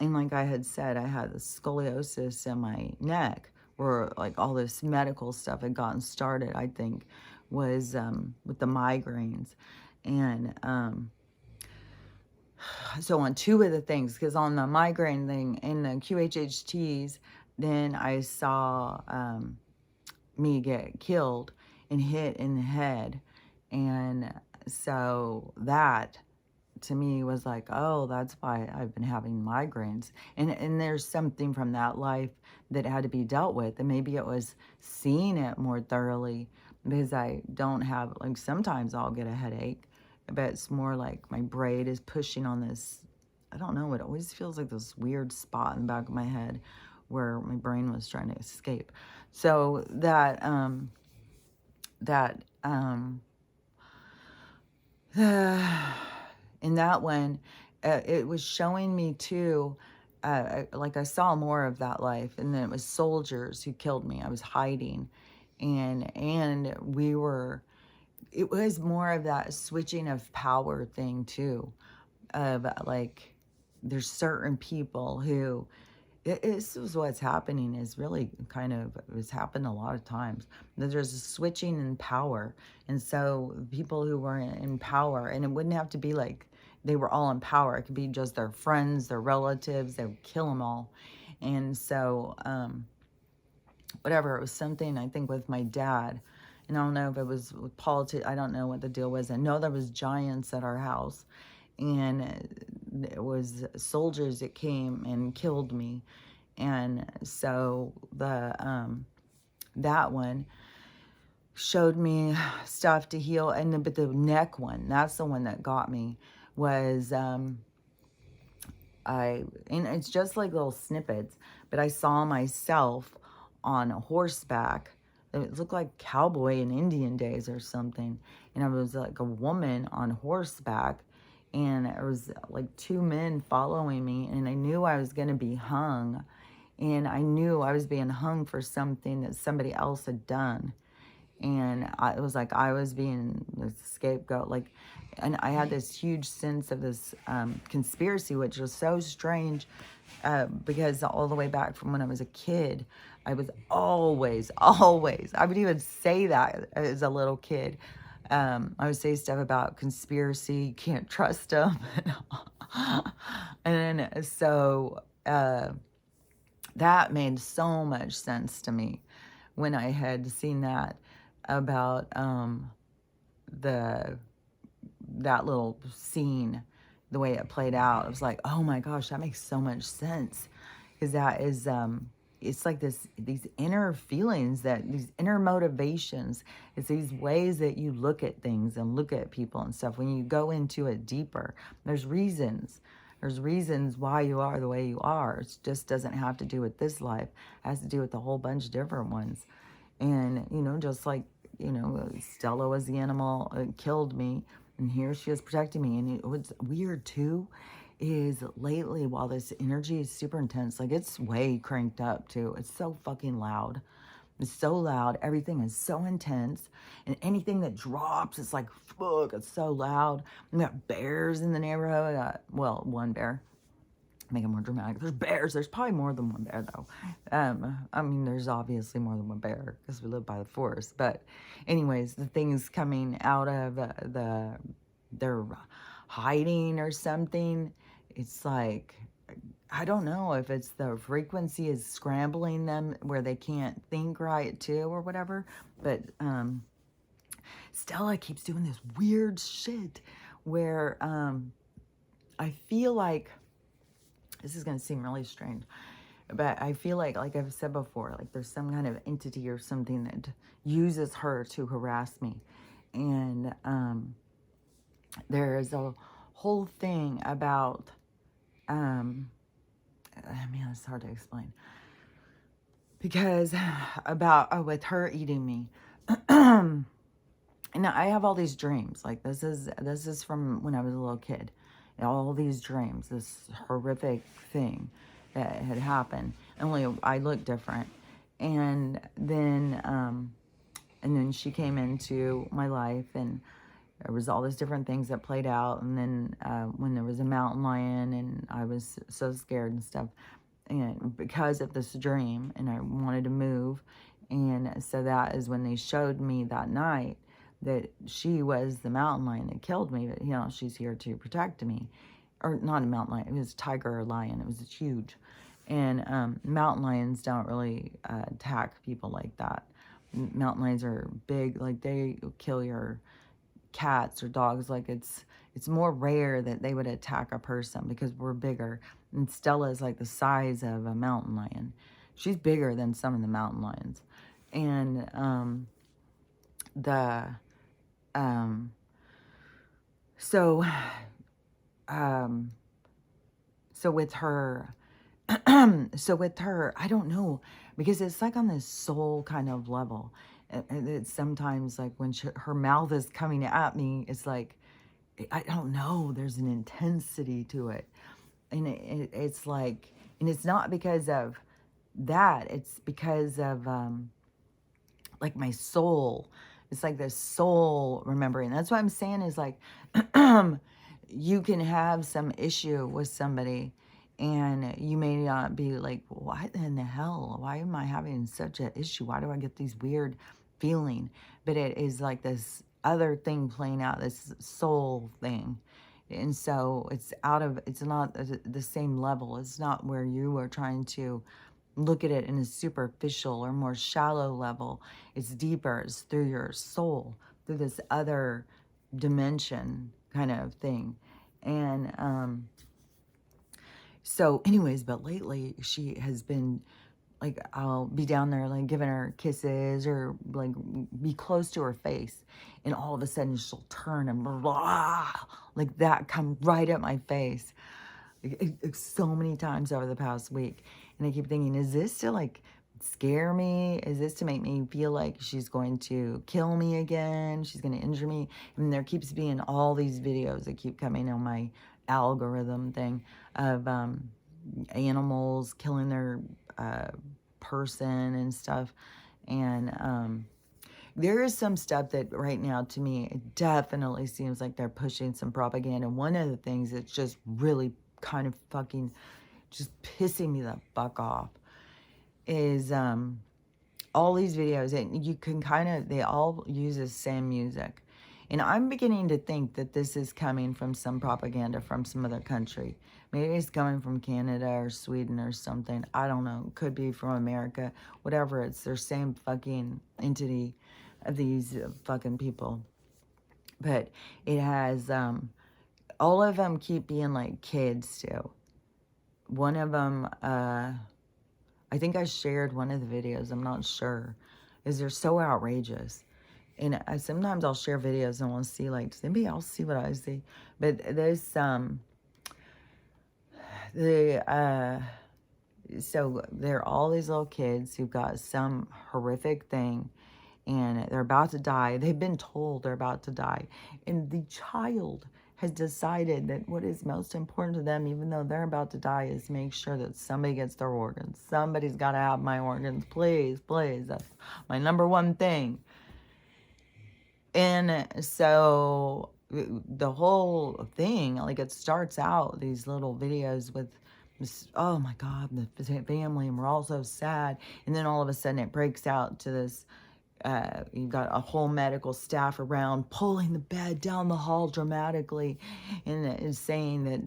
A: like I had said, I had the scoliosis in my neck, where like all this medical stuff had gotten started. I think was with the migraines, and so on 2 of the things, because on the migraine thing in the QHHTs, then I saw me get killed and hit in the head. And so that to me was like, oh, that's why I've been having migraines. And there's something from that life that had to be dealt with. And maybe it was seeing it more thoroughly because I don't have, like, sometimes I'll get a headache, but it's more like my brain is pushing on this. I don't know, it always feels like this weird spot in the back of my head where my brain was trying to escape. So that in that one, it was showing me too, like I saw more of that life, and then it was soldiers who killed me. I was hiding, and we were. It was more of that switching of power thing too, of like, there's certain people who this is what's happening, is really kind of, it's happened a lot of times, that there's a switching in power. And so people who were in power, and it wouldn't have to be like they were all in power, it could be just their friends, their relatives, they would kill them all. And so whatever, it was something, I think, with my dad, and I don't know if it was with politics, I don't know what the deal was. I know there was giants at our house, and it was soldiers that came and killed me. And so that one showed me stuff to heal. But the neck one, that's the one that got me, was and it's just like little snippets, but I saw myself on a horseback. It looked like cowboy in Indian days or something. And I was like a woman on horseback, and there was like two men following me, and I knew I was going to be hung, and I knew I was being hung for something that somebody else had done. And it was like I was being the scapegoat, like, and I had this huge sense of this conspiracy, which was so strange, because all the way back from when I was a kid, I was always, I would even say that as a little kid. I would say stuff about conspiracy, you can't trust them. And so that made so much sense to me when I had seen that about the that little scene, the way it played out. I was like, oh my gosh, that makes so much sense, because that is it's like these inner feelings, that these inner motivations, it's these ways that you look at things and look at people and stuff. When you go into it deeper, there's reasons why you are the way you are. It just doesn't have to do with this life. It has to do with a whole bunch of different ones. And, just like, Stella was the animal, killed me, and here she is protecting me. And what's weird too is lately, while this energy is super intense, like, it's way cranked up too. It's so fucking loud. It's so loud. Everything is so intense. And anything that drops, it's like, fuck, it's so loud. We got bears in the neighborhood. Well, one bear. Make it more dramatic. There's bears. There's probably more than one bear, though. I mean, there's obviously more than one bear because we live by the forest. But anyways, the things coming out of they're hiding or something. It's like, I don't know if it's the frequency is scrambling them where they can't think right too or whatever. But Stella keeps doing this weird shit where I feel like, this is going to seem really strange, but I feel like I've said before, like there's some kind of entity or something that uses her to harass me. And there is a whole thing about, I mean, it's hard to explain. Because about, with her eating me. And I have all these dreams. Like, this is from when I was a little kid. All these dreams, this horrific thing that had happened. Only I looked different. And then she came into my life, and there was all these different things that played out. And then when there was a mountain lion, and I was so scared and stuff, and because of this dream, and I wanted to move. And so that is when they showed me that night that she was the mountain lion that killed me, but she's here to protect me. Or not a mountain lion, it was a tiger or lion, it was huge. And mountain lions don't really attack people like that. Mountain lions are big, like they kill your cats or dogs. Like, it's more rare that they would attack a person because we're bigger. And Stella is like the size of a mountain lion. She's bigger than some of the mountain lions. And the um so um so with her so with her, I don't know, because it's like on this soul kind of level. And it's sometimes like when her mouth is coming at me, it's like, I don't know, there's an intensity to it. And it's like, and it's not because of that, it's because of like my soul. It's like this soul remembering. That's what I'm saying is like, you can have some issue with somebody and you may not be like, what in the hell? Why am I having such an issue? Why do I get these weird feeling? But it is like this other thing playing out, this soul thing. And so it's not the same level. It's not where you are trying to look at it in a superficial or more shallow level. It's deeper. It's through your soul, through this other dimension kind of thing. And so anyways, but lately she has been like, I'll be down there like giving her kisses or like be close to her face, and all of a sudden she'll turn and blah, like that, come right at my face. So many times over the past week. And I keep thinking, is this to like scare me? Is this to make me feel like she's going to kill me again? She's going to injure me? And there keeps being all these videos that keep coming on my algorithm thing of animals killing their person and stuff. And there is some stuff that right now, to me, it definitely seems like they're pushing some propaganda. One of the things that's just really kind of fucking just pissing me the fuck off is all these videos, and you can kind of, they all use the same music. And I'm beginning to think that this is coming from some propaganda from some other country. Maybe it's coming from Canada or Sweden or something. I don't know. Could be from America. Whatever. It's their same fucking entity of these fucking people. But it has, all of them keep being like kids too. One of them, I think I shared one of the videos, I'm not sure, is they're so outrageous. And sometimes I'll share videos and we'll see, like, does anybody else see what I see? But there's so there are all these little kids who've got some horrific thing and they're about to die. They've been told they're about to die. And the child has decided that what is most important to them, even though they're about to die, is make sure that somebody gets their organs. Somebody's got to have my organs. Please, please. That's my number one thing. And so the whole thing, like, it starts out, these little videos with this, oh my God, the family, and we're all so sad. And then all of a sudden it breaks out to this, you've got a whole medical staff around pulling the bed down the hall dramatically, and is saying that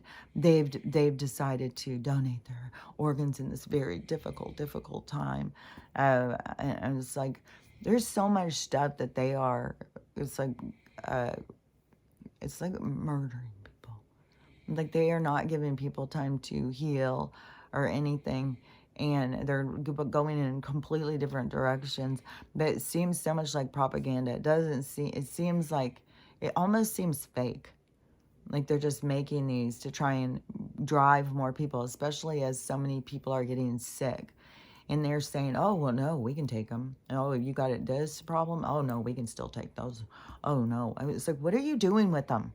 A: they've decided to donate their organs in this very difficult time. And it's like, there's so much stuff that they are, it's like murdering people. Like, they are not giving people time to heal or anything. And they're going in completely different directions. But it seems so much like propaganda. It seems like, it almost seems fake. Like they're just making these to try and drive more people, especially as so many people are getting sick. And they're saying, oh, well, no, we can take them. Oh, you got this problem? Oh, no, we can still take those. Oh, no. I mean, it's like, what are you doing with them?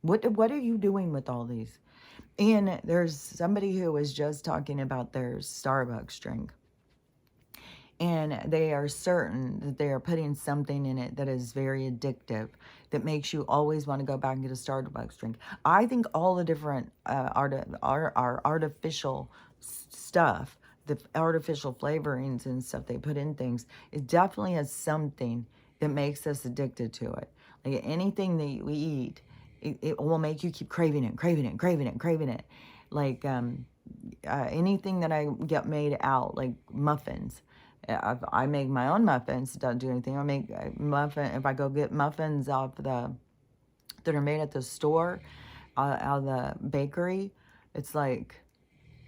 A: What are you doing with all these? And there's somebody who was just talking about their Starbucks drink. And they are certain that they are putting something in it that is very addictive, that makes you always want to go back and get a Starbucks drink. I think all the different our artificial stuff, the artificial flavorings and stuff they put in things, it definitely has something that makes us addicted to it. Like anything that we eat, it will make you keep craving it, craving it, craving it, craving it. Like anything that I get made out, like muffins. I make my own muffins. Don't do anything. I make muffin. If I go get muffins off that are made at the store, out of the bakery, it's like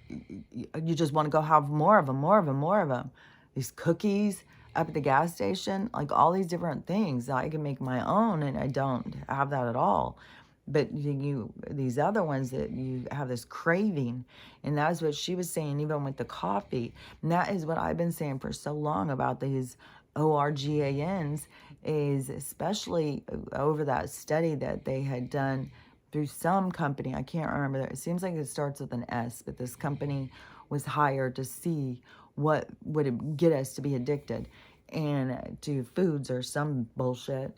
A: you just want to go have more of them, more of them, more of them. These cookies, up at the gas station, like all these different things. I can make my own, and I don't have that at all. But these other ones that you have this craving, and that's what she was saying, even with the coffee. And that is what I've been saying for so long about these ORGANs, is especially over that study that they had done through some company. I can't remember. It seems like it starts with an S, but this company was hired to see what would get us to be addicted and to foods or some bullshit.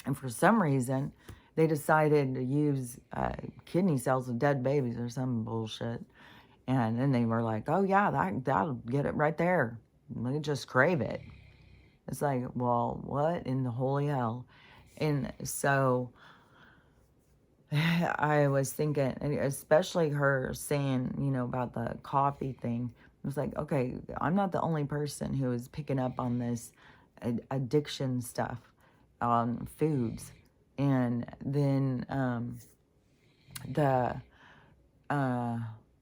A: And for some reason, they decided to use kidney cells of dead babies or some bullshit. And then they were like, oh yeah, that'll get it right there. We just crave it. It's like, well, what in the holy hell? And so I was thinking, especially her saying, about the coffee thing. I was like, okay, I'm not the only person who is picking up on this addiction stuff on foods. And then the uh,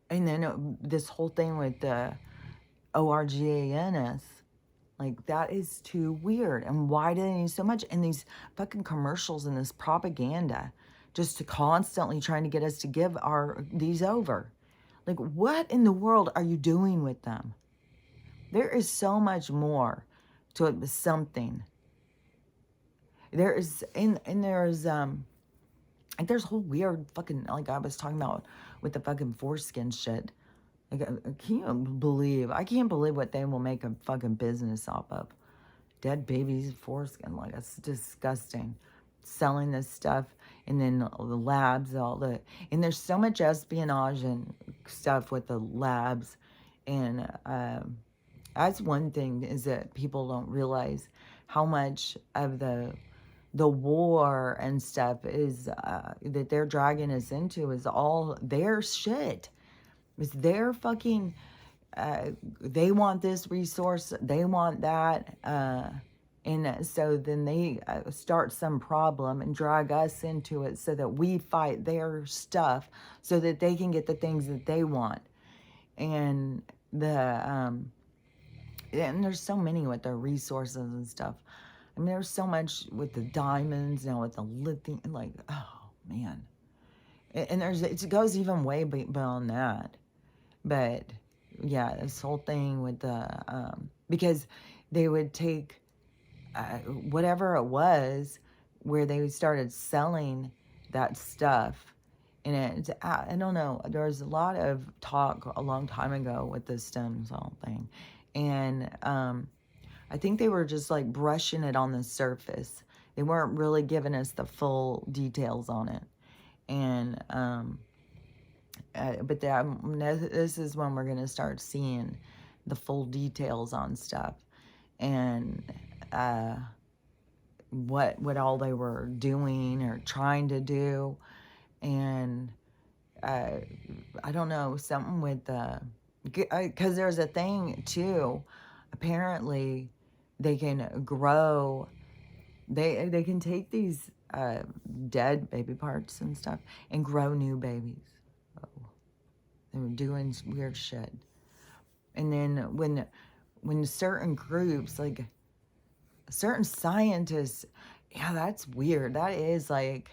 A: and then this whole thing with the ORGANS, like that is too weird. And why do they need so much? And these fucking commercials and this propaganda, just to constantly trying to get us to give these over. Like, what in the world are you doing with them? There is so much more to it, something. There is, and there's like there's whole weird fucking, like I was talking about with the fucking foreskin shit. Like, I can't believe what they will make a fucking business off of. Dead babies, foreskin, like it's disgusting. Selling this stuff, and then the labs, and there's so much espionage and stuff with the labs. And that's one thing, is that people don't realize how much of the war and stuff is that they're dragging us into is all their shit. It's their fucking, they want this resource, they want that, and so then they start some problem and drag us into it so that we fight their stuff so that they can get the things that they want. And and there's so many with their resources and stuff. I mean, there's so much with the diamonds now, with the lithium, like, oh man. And it goes even way beyond that. But yeah, this whole thing with the, because they would take whatever it was where they started selling that stuff. And I don't know, there was a lot of talk a long time ago with the stem cell thing. And I think they were just like brushing it on the surface. They weren't really giving us the full details on it. And, but this is when we're going to start seeing the full details on stuff. And what all they were doing or trying to do. And I don't know, something with the, because there's a thing too, apparently they can grow, they can take these dead baby parts and stuff and grow new babies. Oh, they were doing weird shit. And then when certain groups, like certain scientists, yeah, that's weird. That is like,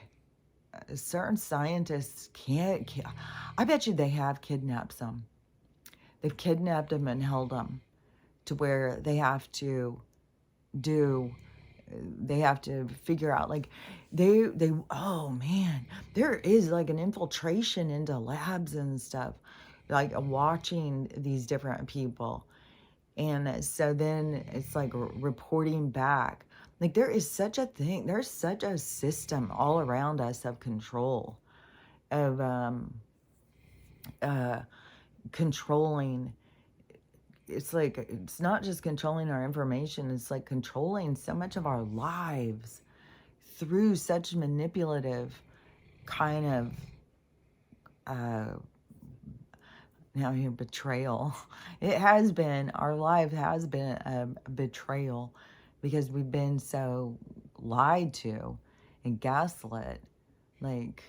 A: certain scientists can't, I bet you they have kidnapped some. They've kidnapped them and held them to where they have to figure out, like, oh man, there is like an infiltration into labs and stuff, like watching these different people. And so then it's like reporting back. Like there is such a thing, there's such a system all around us of control, of controlling. It's like, it's not just controlling our information, it's like controlling so much of our lives through such manipulative kind of now here betrayal. It has been, our life has been a betrayal, because we've been so lied to and gaslit. Like,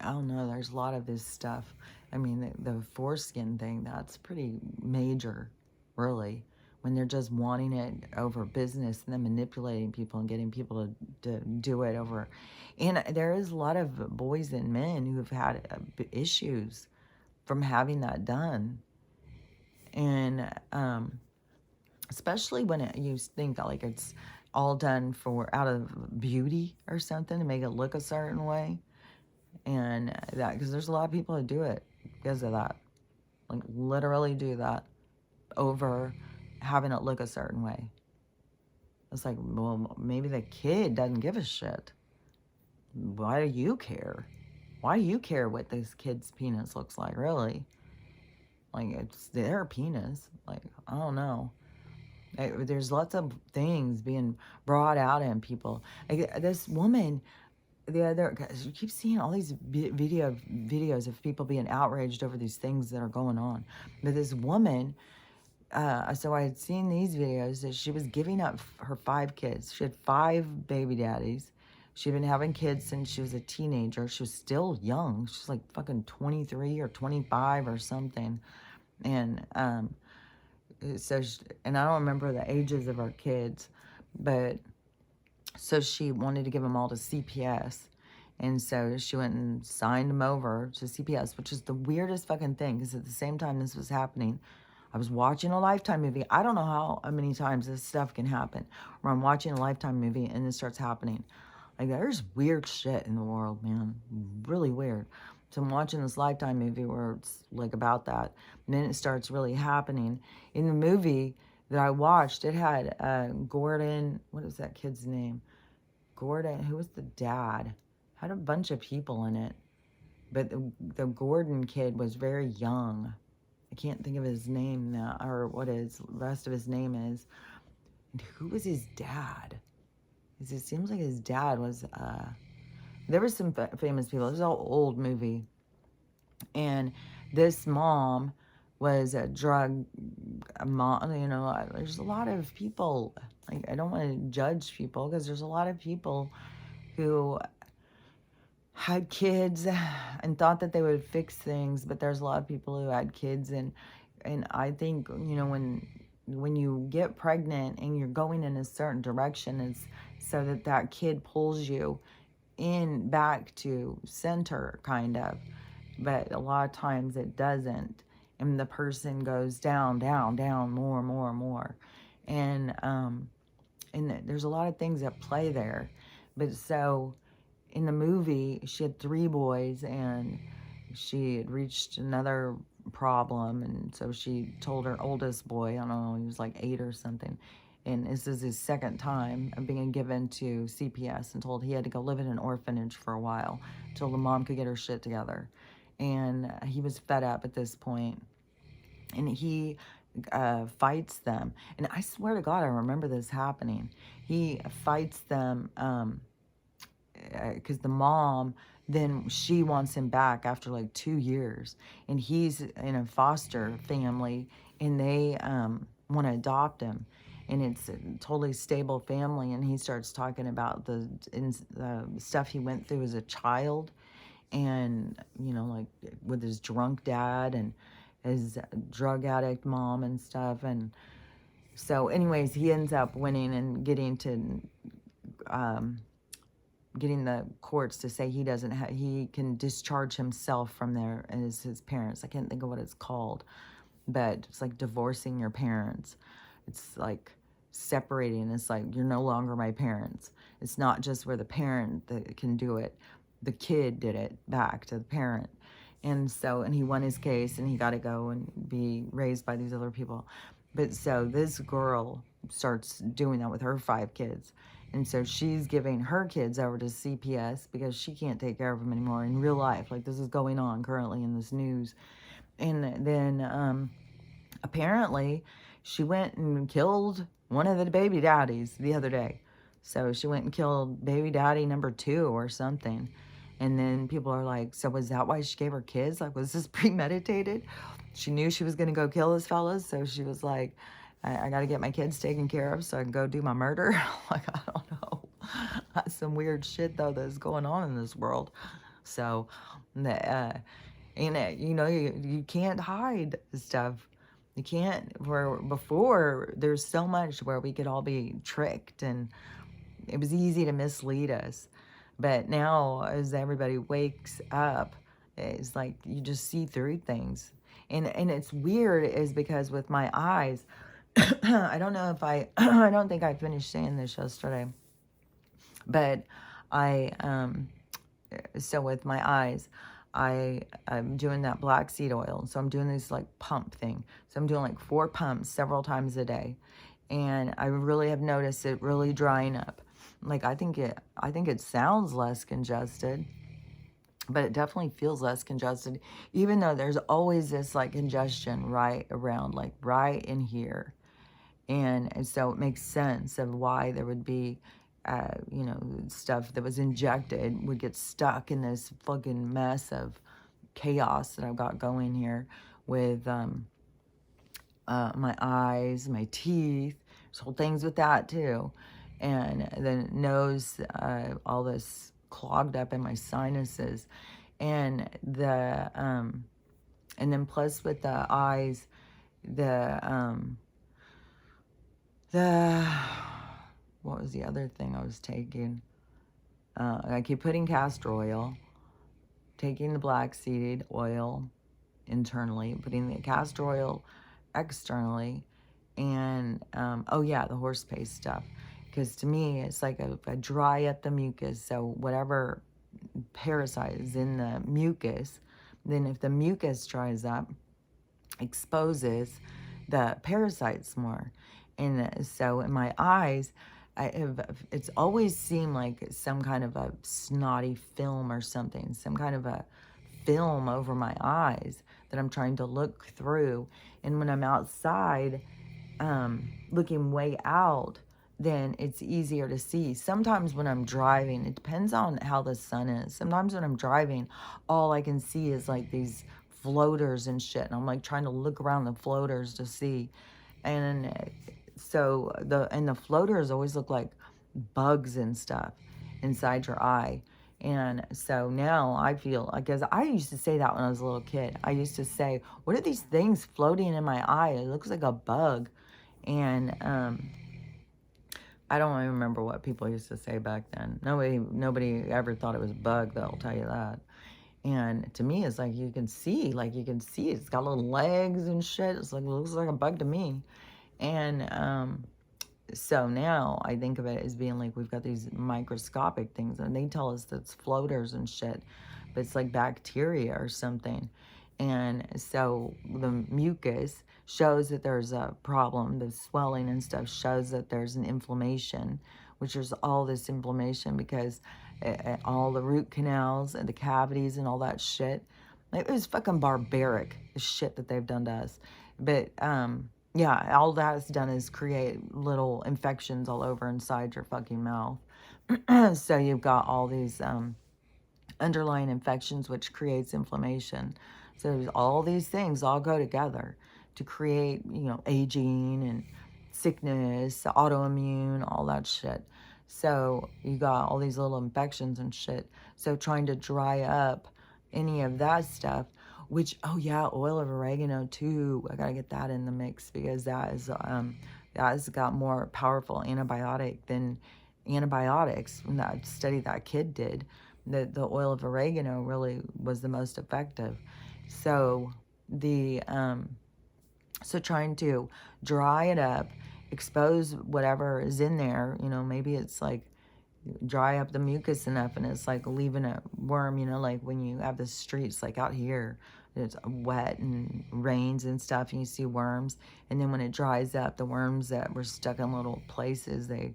A: I don't know, there's a lot of this stuff. I mean, the foreskin thing, that's pretty major, really, when they're just wanting it over business and then manipulating people and getting people to do it over. And there is a lot of boys and men who have had issues from having that done. And especially when you think like it's all done for out of beauty or something to make it look a certain way. And that, because there's a lot of people that do it because of that, like literally do that over having it look a certain way. It's like, well, maybe the kid doesn't give a shit. Why do you care? Why do you care what this kid's penis looks like, really? Like, it's their penis. Like, I don't know. There's lots of things being brought out in people. Like, this woman, the other, you keep seeing all these videos of people being outraged over these things that are going on. But this woman, so I had seen these videos that she was giving up her 5 kids. She had 5 baby daddies. She'd been having kids since she was a teenager. She was still young. She's like fucking 23 or 25 or something. And so, and I don't remember the ages of her kids, but so she wanted to give them all to CPS. And so she went and signed them over to CPS, which is the weirdest fucking thing, because at the same time this was happening, I was watching a Lifetime movie. I don't know how many times this stuff can happen, where I'm watching a Lifetime movie and this starts happening. Like, there's weird shit in the world, man. Really weird. So I'm watching this Lifetime movie where it's like about that. And then it starts really happening. In the movie that I watched, it had Gordon, what is that kid's name? Gordon, who was the dad? Had a bunch of people in it. But the Gordon kid was very young. I can't think of his name now, or what his rest of his name is. And who was his dad? Because it seems like his dad was, there were some famous people. It was an old movie. And this mom was a drug mom, you know, there's a lot of people, like, I don't want to judge people, because there's a lot of people who had kids and thought that they would fix things, but there's a lot of people who had kids, and I think, you know, when you get pregnant and you're going in a certain direction, it's so that that kid pulls you in back to center, kind of. But a lot of times it doesn't, and the person goes down, down, down, more, more, more. And there's a lot of things at play there. But so in the movie, she had 3 boys, and she had reached another problem, and so she told her oldest boy, I don't know, he was like 8 or something, and this is his second time of being given to CPS, and told he had to go live in an orphanage for a while till the mom could get her shit together. And he was fed up at this point, and he fights them. And I swear to God, I remember this happening. He fights them because the mom, then she wants him back after like 2 years, and he's in a foster family, and they want to adopt him, and it's a totally stable family. And he starts talking about the stuff he went through as a child, and, you know, like with his drunk dad and his drug addict mom and stuff. And so anyways, he ends up winning and getting to getting the courts to say he doesn't he can discharge himself from there as his parents. I can't think of what it's called, but it's like divorcing your parents. It's like separating. It's like, you're no longer my parents. It's not just where the parent that can do it. The kid did it back to the parent. And so, and he won his case, and he got to go and be raised by these other people. But so this girl starts doing that with her 5 kids. And so she's giving her kids over to CPS because she can't take care of them anymore in real life. Like, this is going on currently in this news. And then apparently she went and killed one of the baby daddies the other day. So she went and killed baby daddy number 2 or something. And then people are like, so was that why she gave her kids? Like, was this premeditated? She knew she was going to go kill this fella, so she was like, I got to get my kids taken care of so I can go do my murder. Like, I don't know. That's some weird shit, though, that's going on in this world. So, you know, you can't hide stuff. You can't, where before there's so much where we could all be tricked and it was easy to mislead us. But now, as everybody wakes up, it's like you just see through things. And it's weird is because with my eyes, I don't know if I don't think I finished saying this yesterday, but I, so with my eyes, I'm doing that black seed oil. So I'm doing this like pump thing. So I'm doing like 4 pumps several times a day. And I really have noticed it really drying up. Like I think it sounds less congested, but it definitely feels less congested, even though there's always this like congestion right around, like right in here. And so it makes sense of why there would be, you know, stuff that was injected would get stuck in this fucking mess of chaos that I've got going here with my eyes, my teeth. There's whole things with that too. And the nose, all this clogged up in my sinuses. And and then plus with the eyes, the, the, what was the other thing I was taking? I keep putting castor oil, taking the black seed oil internally, putting the castor oil externally, and oh yeah, the horse paste stuff. Because to me, it's like if I dry up the mucus, so whatever parasite is in the mucus, then if the mucus dries up, exposes the parasites more. And so in my eyes, it's always seemed like some kind of a snotty film or something, some kind of a film over my eyes that I'm trying to look through. And when I'm outside, looking way out, then it's easier to see. Sometimes when I'm driving, it depends on how the sun is. Sometimes when I'm driving, all I can see is like these floaters and shit. And I'm like trying to look around the floaters to see. And so the floaters always look like bugs and stuff inside your eye. And so now I feel, because I used to say that when I was a little kid. I used to say, what are these things floating in my eye? It looks like a bug. And I don't even remember what people used to say back then. Nobody ever thought it was a bug, though, I'll tell you that. And to me, it's like you can see, it's got little legs and shit. It's like, it looks like a bug to me. And so now I think of it as being like we've got these microscopic things, and they tell us that's floaters and shit, but it's like bacteria or something. And so the mucus shows that there's a problem. The swelling and stuff shows that there's an inflammation, which is all this inflammation because all the root canals and the cavities and all that shit. It was fucking barbaric, the shit that they've done to us. But yeah, all that's done is create little infections all over inside your fucking mouth. So you've got all these underlying infections, which creates inflammation. So all these things all go together to create, you know, aging and sickness, autoimmune, all that shit. So you got all these little infections and shit. So trying to dry up any of that stuff, which, oh yeah, oil of oregano too. I gotta get that in the mix because that has got more powerful antibiotic than antibiotics. From that study that kid did, the oil of oregano really was the most effective. So the so trying to dry it up, expose whatever is in there, you know, maybe it's like dry up the mucus enough and it's like leaving a worm, you know, like when you have the streets like out here, it's wet and rains and stuff and you see worms. And then when it dries up, the worms that were stuck in little places, they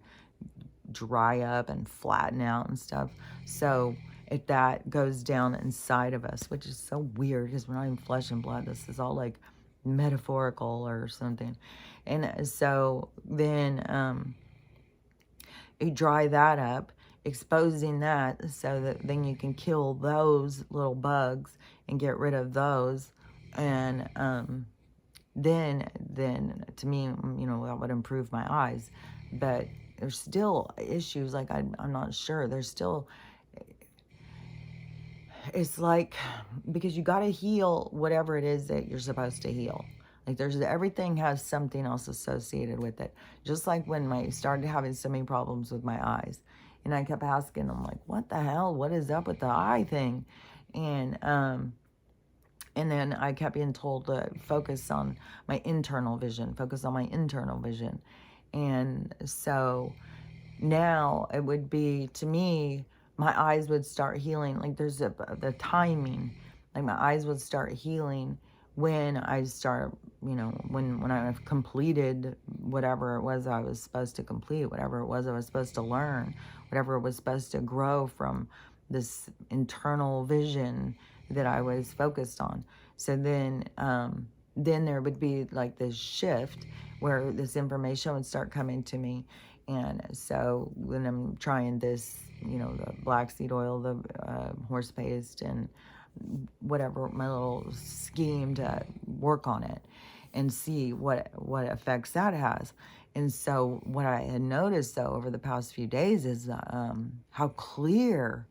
A: dry up and flatten out and stuff. So if that goes down inside of us, which is so weird because we're not even flesh and blood, this is all like metaphorical or something. And so then you dry that up, exposing that so that then you can kill those little bugs and get rid of those. And then to me, you know, that would improve my eyes. But there's still issues, like I'm not sure. There's still, it's like, because you got to heal whatever it is that you're supposed to heal. Like there's everything has something else associated with it. Just like when I started having so many problems with my eyes. And I kept asking, I'm like, what the hell? What is up with the eye thing? And and then I kept being told to focus on my internal vision, focus on my internal vision. And so now it would be, to me, my eyes would start healing. Like there's the timing, like my eyes would start healing when I start, when I have completed whatever it was I was supposed to complete, whatever it was I was supposed to learn, whatever it was supposed to grow from this internal vision that I was focused on. So then there would be like this shift where this information would start coming to me. And so when I'm trying this, the black seed oil, the horse paste, and whatever, my little scheme to work on it and see what effects that has. And so what I had noticed, though, over the past few days is how clear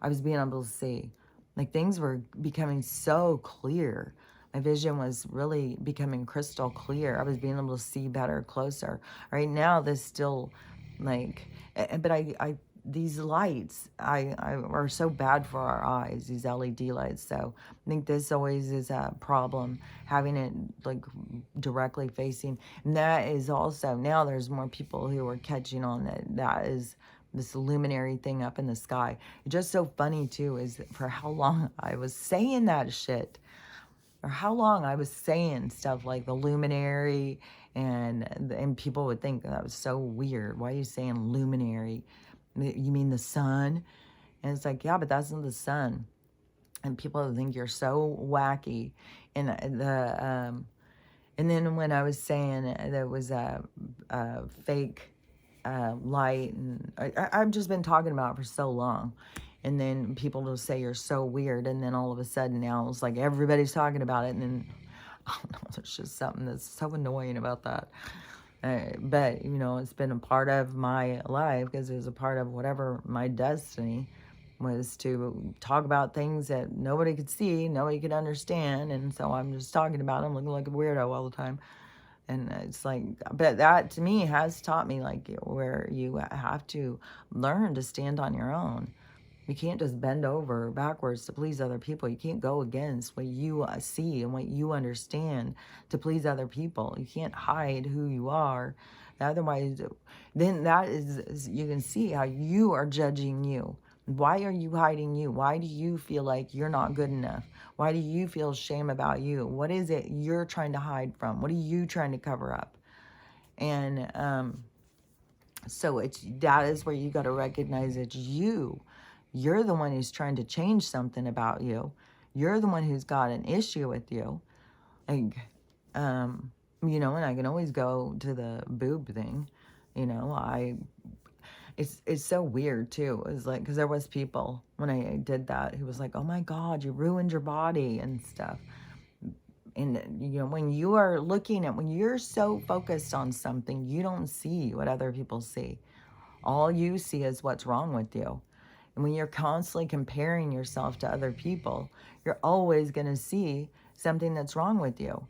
A: I was being able to see. Like things were becoming so clear. My vision was really becoming crystal clear. I was being able to see better, closer. Right now, this still, like, but I these lights, I are so bad for our eyes, these LED lights. So I think this always is a problem, having it like directly facing. And that is also, now there's more people who are catching on that is this luminary thing up in the sky. It's just so funny too, is for how long I was saying that shit, or how long I was saying stuff like the luminary, and people would think that was so weird. Why are you saying luminary? You mean the sun? And it's like, yeah, but that's not the sun. And people think you're so wacky. And and then when I was saying there was a fake light, and I've just been talking about it for so long, and then people will say you're so weird, and then all of a sudden now it's like everybody's talking about it, and then I don't know, there's just something that's so annoying about that. But it's been a part of my life because it was a part of whatever my destiny was, to talk about things that nobody could see, nobody could understand, and so I'm just talking about them, looking like a weirdo all the time. And it's like, but that to me has taught me, like, where you have to learn to stand on your own. You can't just bend over backwards to please other people. You can't go against what you see and what you understand to please other people. You can't hide who you are. Otherwise, then that is, you can see how you are judging you. Why are you hiding you? Why do you feel like you're not good enough? Why do you feel shame about you? What is it you're trying to hide from? What are you trying to cover up? And so that is where you got to recognize it's you. You're the one who's trying to change something about you. You're the one who's got an issue with you. Like, and I can always go to the boob thing. It's so weird too. It's like, because there was people when I did that who was like, oh my God, you ruined your body and stuff. And when you are when you're so focused on something, you don't see what other people see. All you see is what's wrong with you. And when you're constantly comparing yourself to other people, you're always going to see something that's wrong with you.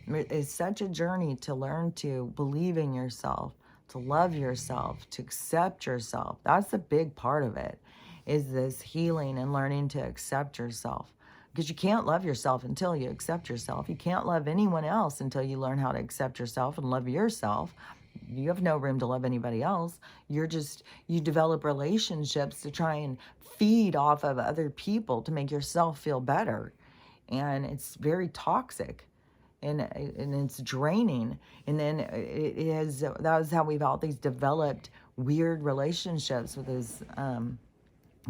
A: It's such a journey to learn to believe in yourself, to love yourself, to accept yourself. That's a big part of it, is this healing and learning to accept yourself. Because you can't love yourself until you accept yourself. You can't love anyone else until you learn how to accept yourself and love yourself. You have no room to love anybody else. You develop relationships to try and feed off of other people to make yourself feel better. And it's very toxic. And it's draining. And then that was how we've always developed weird relationships with this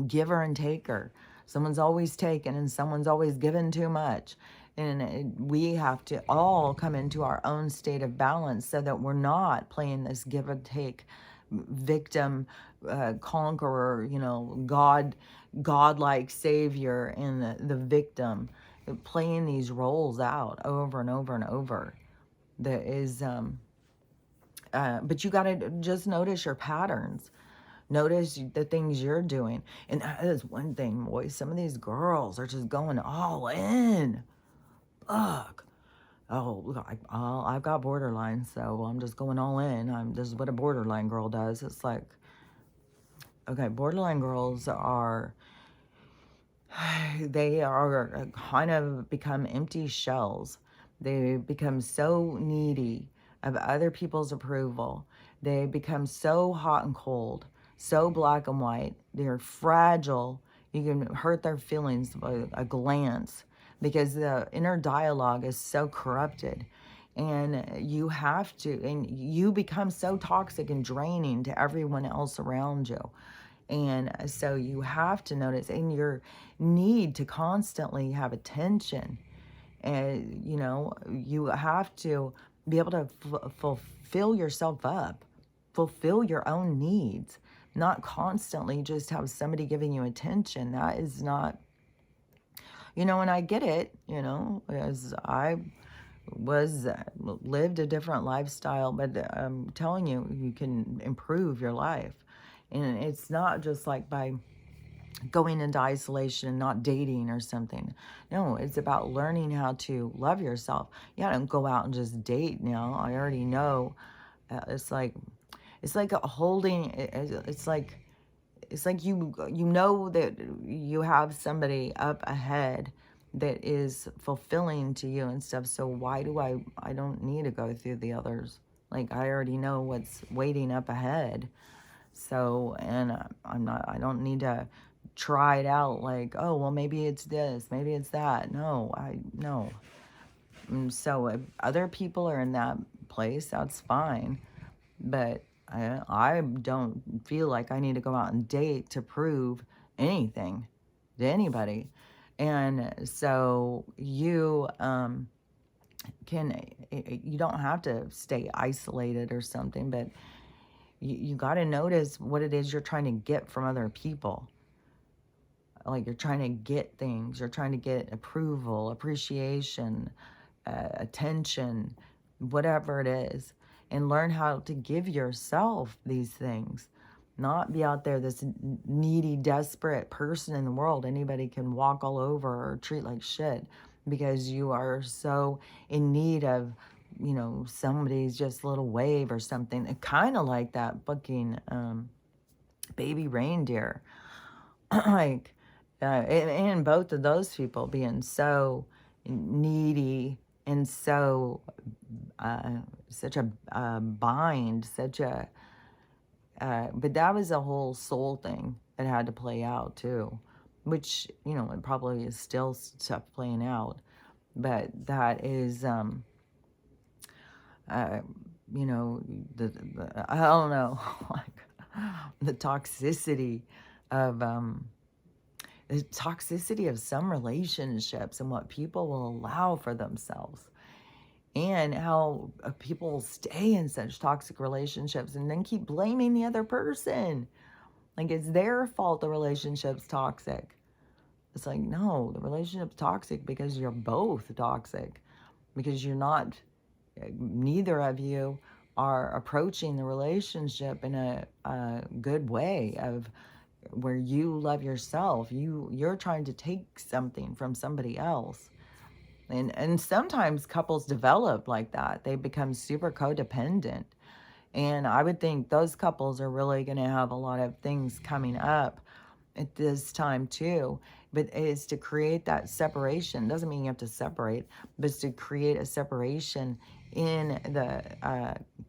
A: giver and taker. Someone's always taken and someone's always given too much. And we have to all come into our own state of balance so that we're not playing this give and take victim, conqueror, godlike savior, and the victim, playing these roles out over and over and over. There is, but you got to just notice your patterns. Notice the things you're doing. And that is one thing, boys. Some of these girls are just going all in. Fuck. oh, look, I've got borderline, so I'm just going all in. This is what a borderline girl does. It's like, okay, borderline girls are, they are kind of become empty shells. They become so needy of other people's approval. They become so hot and cold, so black and white. They're fragile. You can hurt their feelings by a glance because the inner dialogue is so corrupted. And you become so toxic and draining to everyone else around you. And so you have to notice in your need to constantly have attention. And, you have to be able to fulfill yourself up, fulfill your own needs, not constantly just have somebody giving you attention. That is not, and I get it, as I lived a different lifestyle, but I'm telling you, you can improve your life. And it's not just like by going into isolation and not dating or something. No, it's about learning how to love yourself. Yeah, don't go out and just date now. I already know. It's like a holding. It's like you know that you have somebody up ahead that is fulfilling to you and stuff. So why do I don't need to go through the others. Like, I already know what's waiting up ahead. So, and I don't need to try it out like, oh, well, maybe it's this, maybe it's that. No. And so if other people are in that place, that's fine. But I don't feel like I need to go out and date to prove anything to anybody. And so you don't have to stay isolated or something, but you got to notice what it is you're trying to get from other people. Like, you're trying to get things, you're trying to get approval, appreciation, attention, whatever it is, and learn how to give yourself these things. Not be out there this needy, desperate person in the world anybody can walk all over or treat like shit because you are so in need of, somebody's just little wave or something. Kind of like that fucking baby reindeer. Like, and both of those people being so needy and so such a bind, but that was a whole soul thing that had to play out too, which, it probably is still stuff playing out, but that is, the I don't know, like the toxicity of, some relationships and what people will allow for themselves, and how people will stay in such toxic relationships and then keep blaming the other person. Like, it's their fault the relationship's toxic. It's like, no, the relationship's toxic because you're both toxic. Because neither of you are approaching the relationship in a good way of where you love yourself. You're trying to take something from somebody else. And sometimes couples develop like that. They become super codependent. And I would think those couples are really going to have a lot of things coming up at this time too. But it's to create that separation. Doesn't mean you have to separate, but it's to create a separation in the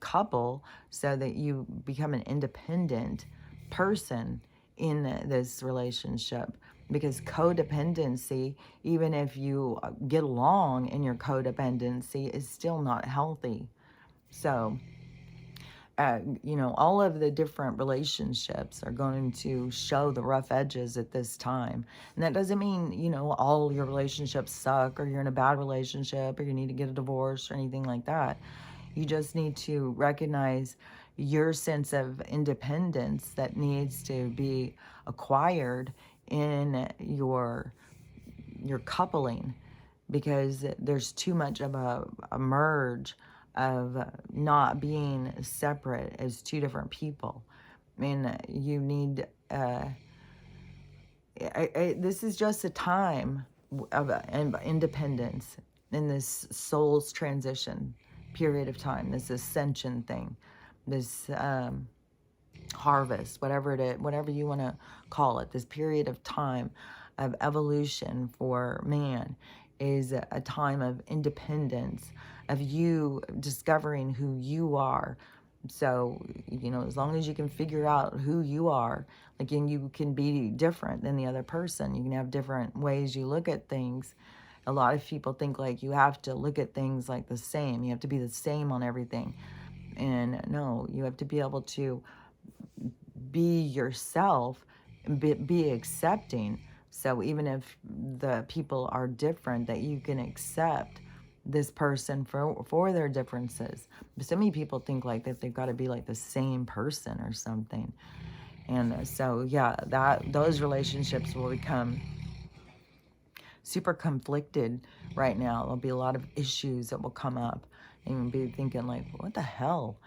A: couple so that you become an independent person in this relationship. Because codependency, even if you get along in your codependency, is still not healthy. So, all of the different relationships are going to show the rough edges at this time. And that doesn't mean, all your relationships suck or you're in a bad relationship or you need to get a divorce or anything like that. You just need to recognize your sense of independence that needs to be acquired in your coupling, because there's too much of a merge of not being separate as two different people. I mean, you need, this is just a time of independence. in this soul's transition period of time, this ascension thing, this harvest, whatever it is, whatever you want to call it, this period of time of evolution for man is a time of independence, of you discovering who you are. So, as long as you can figure out who you are, like, and you can be different than the other person, you can have different ways you look at things. A lot of people think like you have to look at things like the same, you have to be the same on everything. And no, you have to be able to be yourself and be accepting. So even if the people are different, that you can accept this person for their differences. But so many people think like that they've got to be like the same person or something. And so yeah, that those relationships will become super conflicted right now. There'll be a lot of issues that will come up, and you'll be thinking like, what the hell?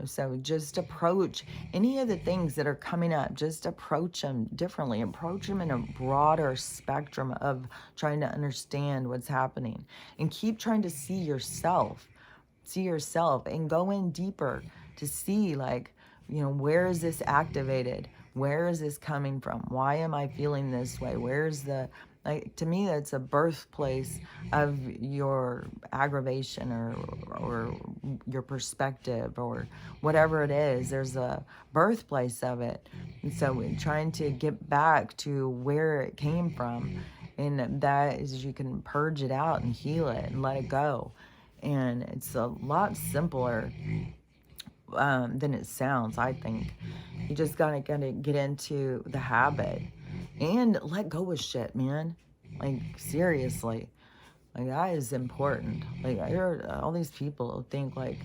A: So just approach any of the things that are coming up, just approach them differently, approach them in a broader spectrum of trying to understand what's happening, and keep trying to see yourself and go in deeper to see like, where is this activated? Where is this coming from? Why am I feeling this way? Where's the, like, to me, that's a birthplace of your aggravation or your perspective or whatever it is. There's a birthplace of it. And so trying to get back to where it came from, and that is you can purge it out and heal it and let it go. And it's a lot simpler than it sounds, I think. You just gotta get into the habit and let go of shit, man. Like, seriously. Like, that is important. Like, I heard all these people think like,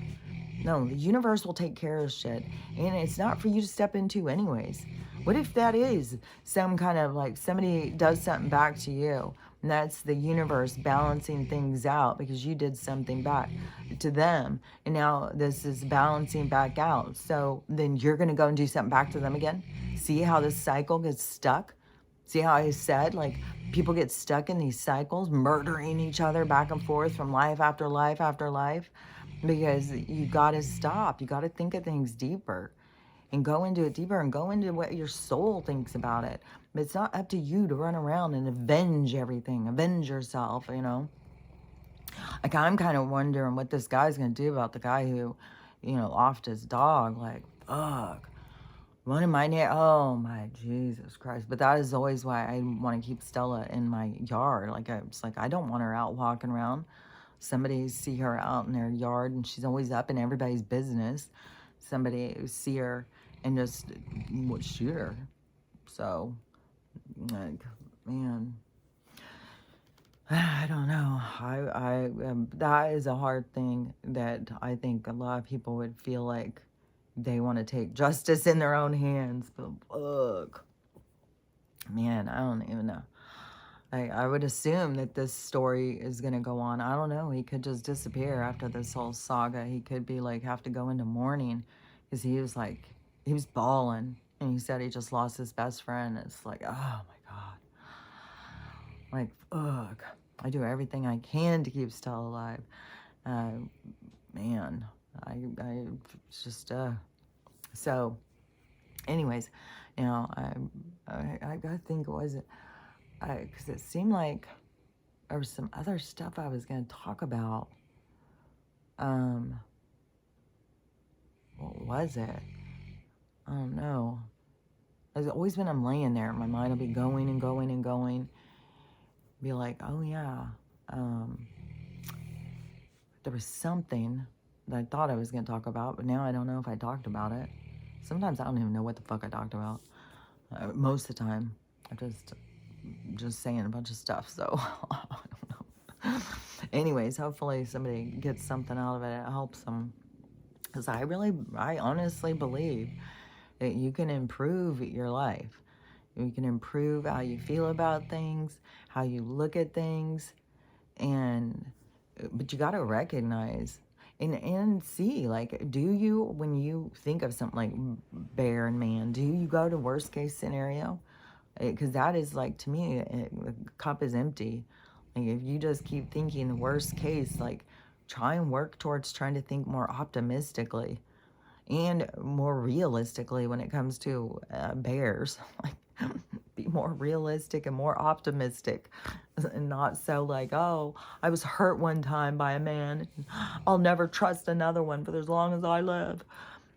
A: no, the universe will take care of shit. And it's not for you to step into anyways. What if that is some kind of like somebody does something back to you, and that's the universe balancing things out because you did something back to them, and now this is balancing back out. So then you're going to go and do something back to them again? See how this cycle gets stuck? See how I said, like, people get stuck in these cycles, murdering each other back and forth from life after life after life? Because you got to stop. You got to think of things deeper and go into it deeper and go into what your soul thinks about it. But it's not up to you to run around and avenge everything, avenge yourself, Like, I'm kind of wondering what this guy's going to do about the guy who, offed his dog. Like, fuck. One of my oh my Jesus Christ. But that is always why I want to keep Stella in my yard. Like, it's like, I don't want her out walking around. Somebody see her out in their yard and she's always up in everybody's business. Somebody see her and just would shoot her. So, like, man, I don't know. That is a hard thing that I think a lot of people would feel like they want to take justice in their own hands. But look, man, I don't even know. I would assume that this story is going to go on. I don't know. He could just disappear after this whole saga. He could be like, have to go into mourning because he was bawling. And he said he just lost his best friend. It's like, oh my God. Like, ugh. I do everything I can to keep Stella alive. Man, it's just, so anyways, I gotta think, was it, because it seemed like there was some other stuff I was going to talk about. What was it? I don't know. It's always when I'm laying there, my mind will be going and going and going. Be like, oh yeah, there was something that I thought I was going to talk about, but now I don't know if I talked about it. Sometimes I don't even know what the fuck I talked about. Most of the time, I'm just saying a bunch of stuff, so I don't know. Anyways, hopefully somebody gets something out of it. It helps them. Because I honestly believe that you can improve your life. You can improve how you feel about things, how you look at things, but you got to recognize and see, like, do you, when you think of something like bear and man, do you go to worst case scenario? Because that is, like, to me, the cup is empty. Like, if you just keep thinking the worst case, like, try and work towards trying to think more optimistically and more realistically when it comes to bears. Like, be more realistic and more optimistic, and not so like, oh, I was hurt one time by a man, I'll never trust another one for as long as I live.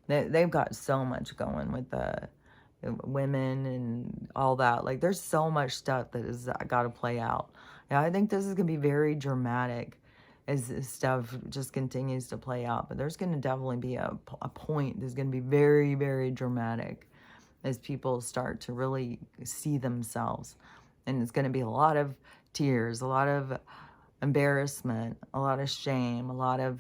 A: They've got so much going with the women and all that. Like, there's so much stuff that is got to play out. Yeah, I think this is gonna be very dramatic as this stuff just continues to play out. But there's gonna definitely be a point that's gonna be very, very dramatic as people start to really see themselves. And it's gonna be a lot of tears, a lot of embarrassment, a lot of shame, a lot of,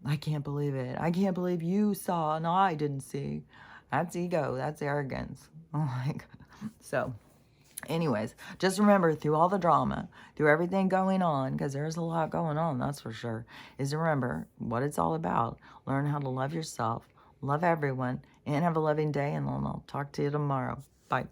A: I can't believe it. I can't believe you saw and I didn't see. That's ego. That's arrogance. Like, so anyways, just remember, through all the drama, through everything going on, because there's a lot going on, that's for sure, is to remember what it's all about. Learn how to love yourself, love everyone, and have a loving day, and I'll talk to you tomorrow. Bye.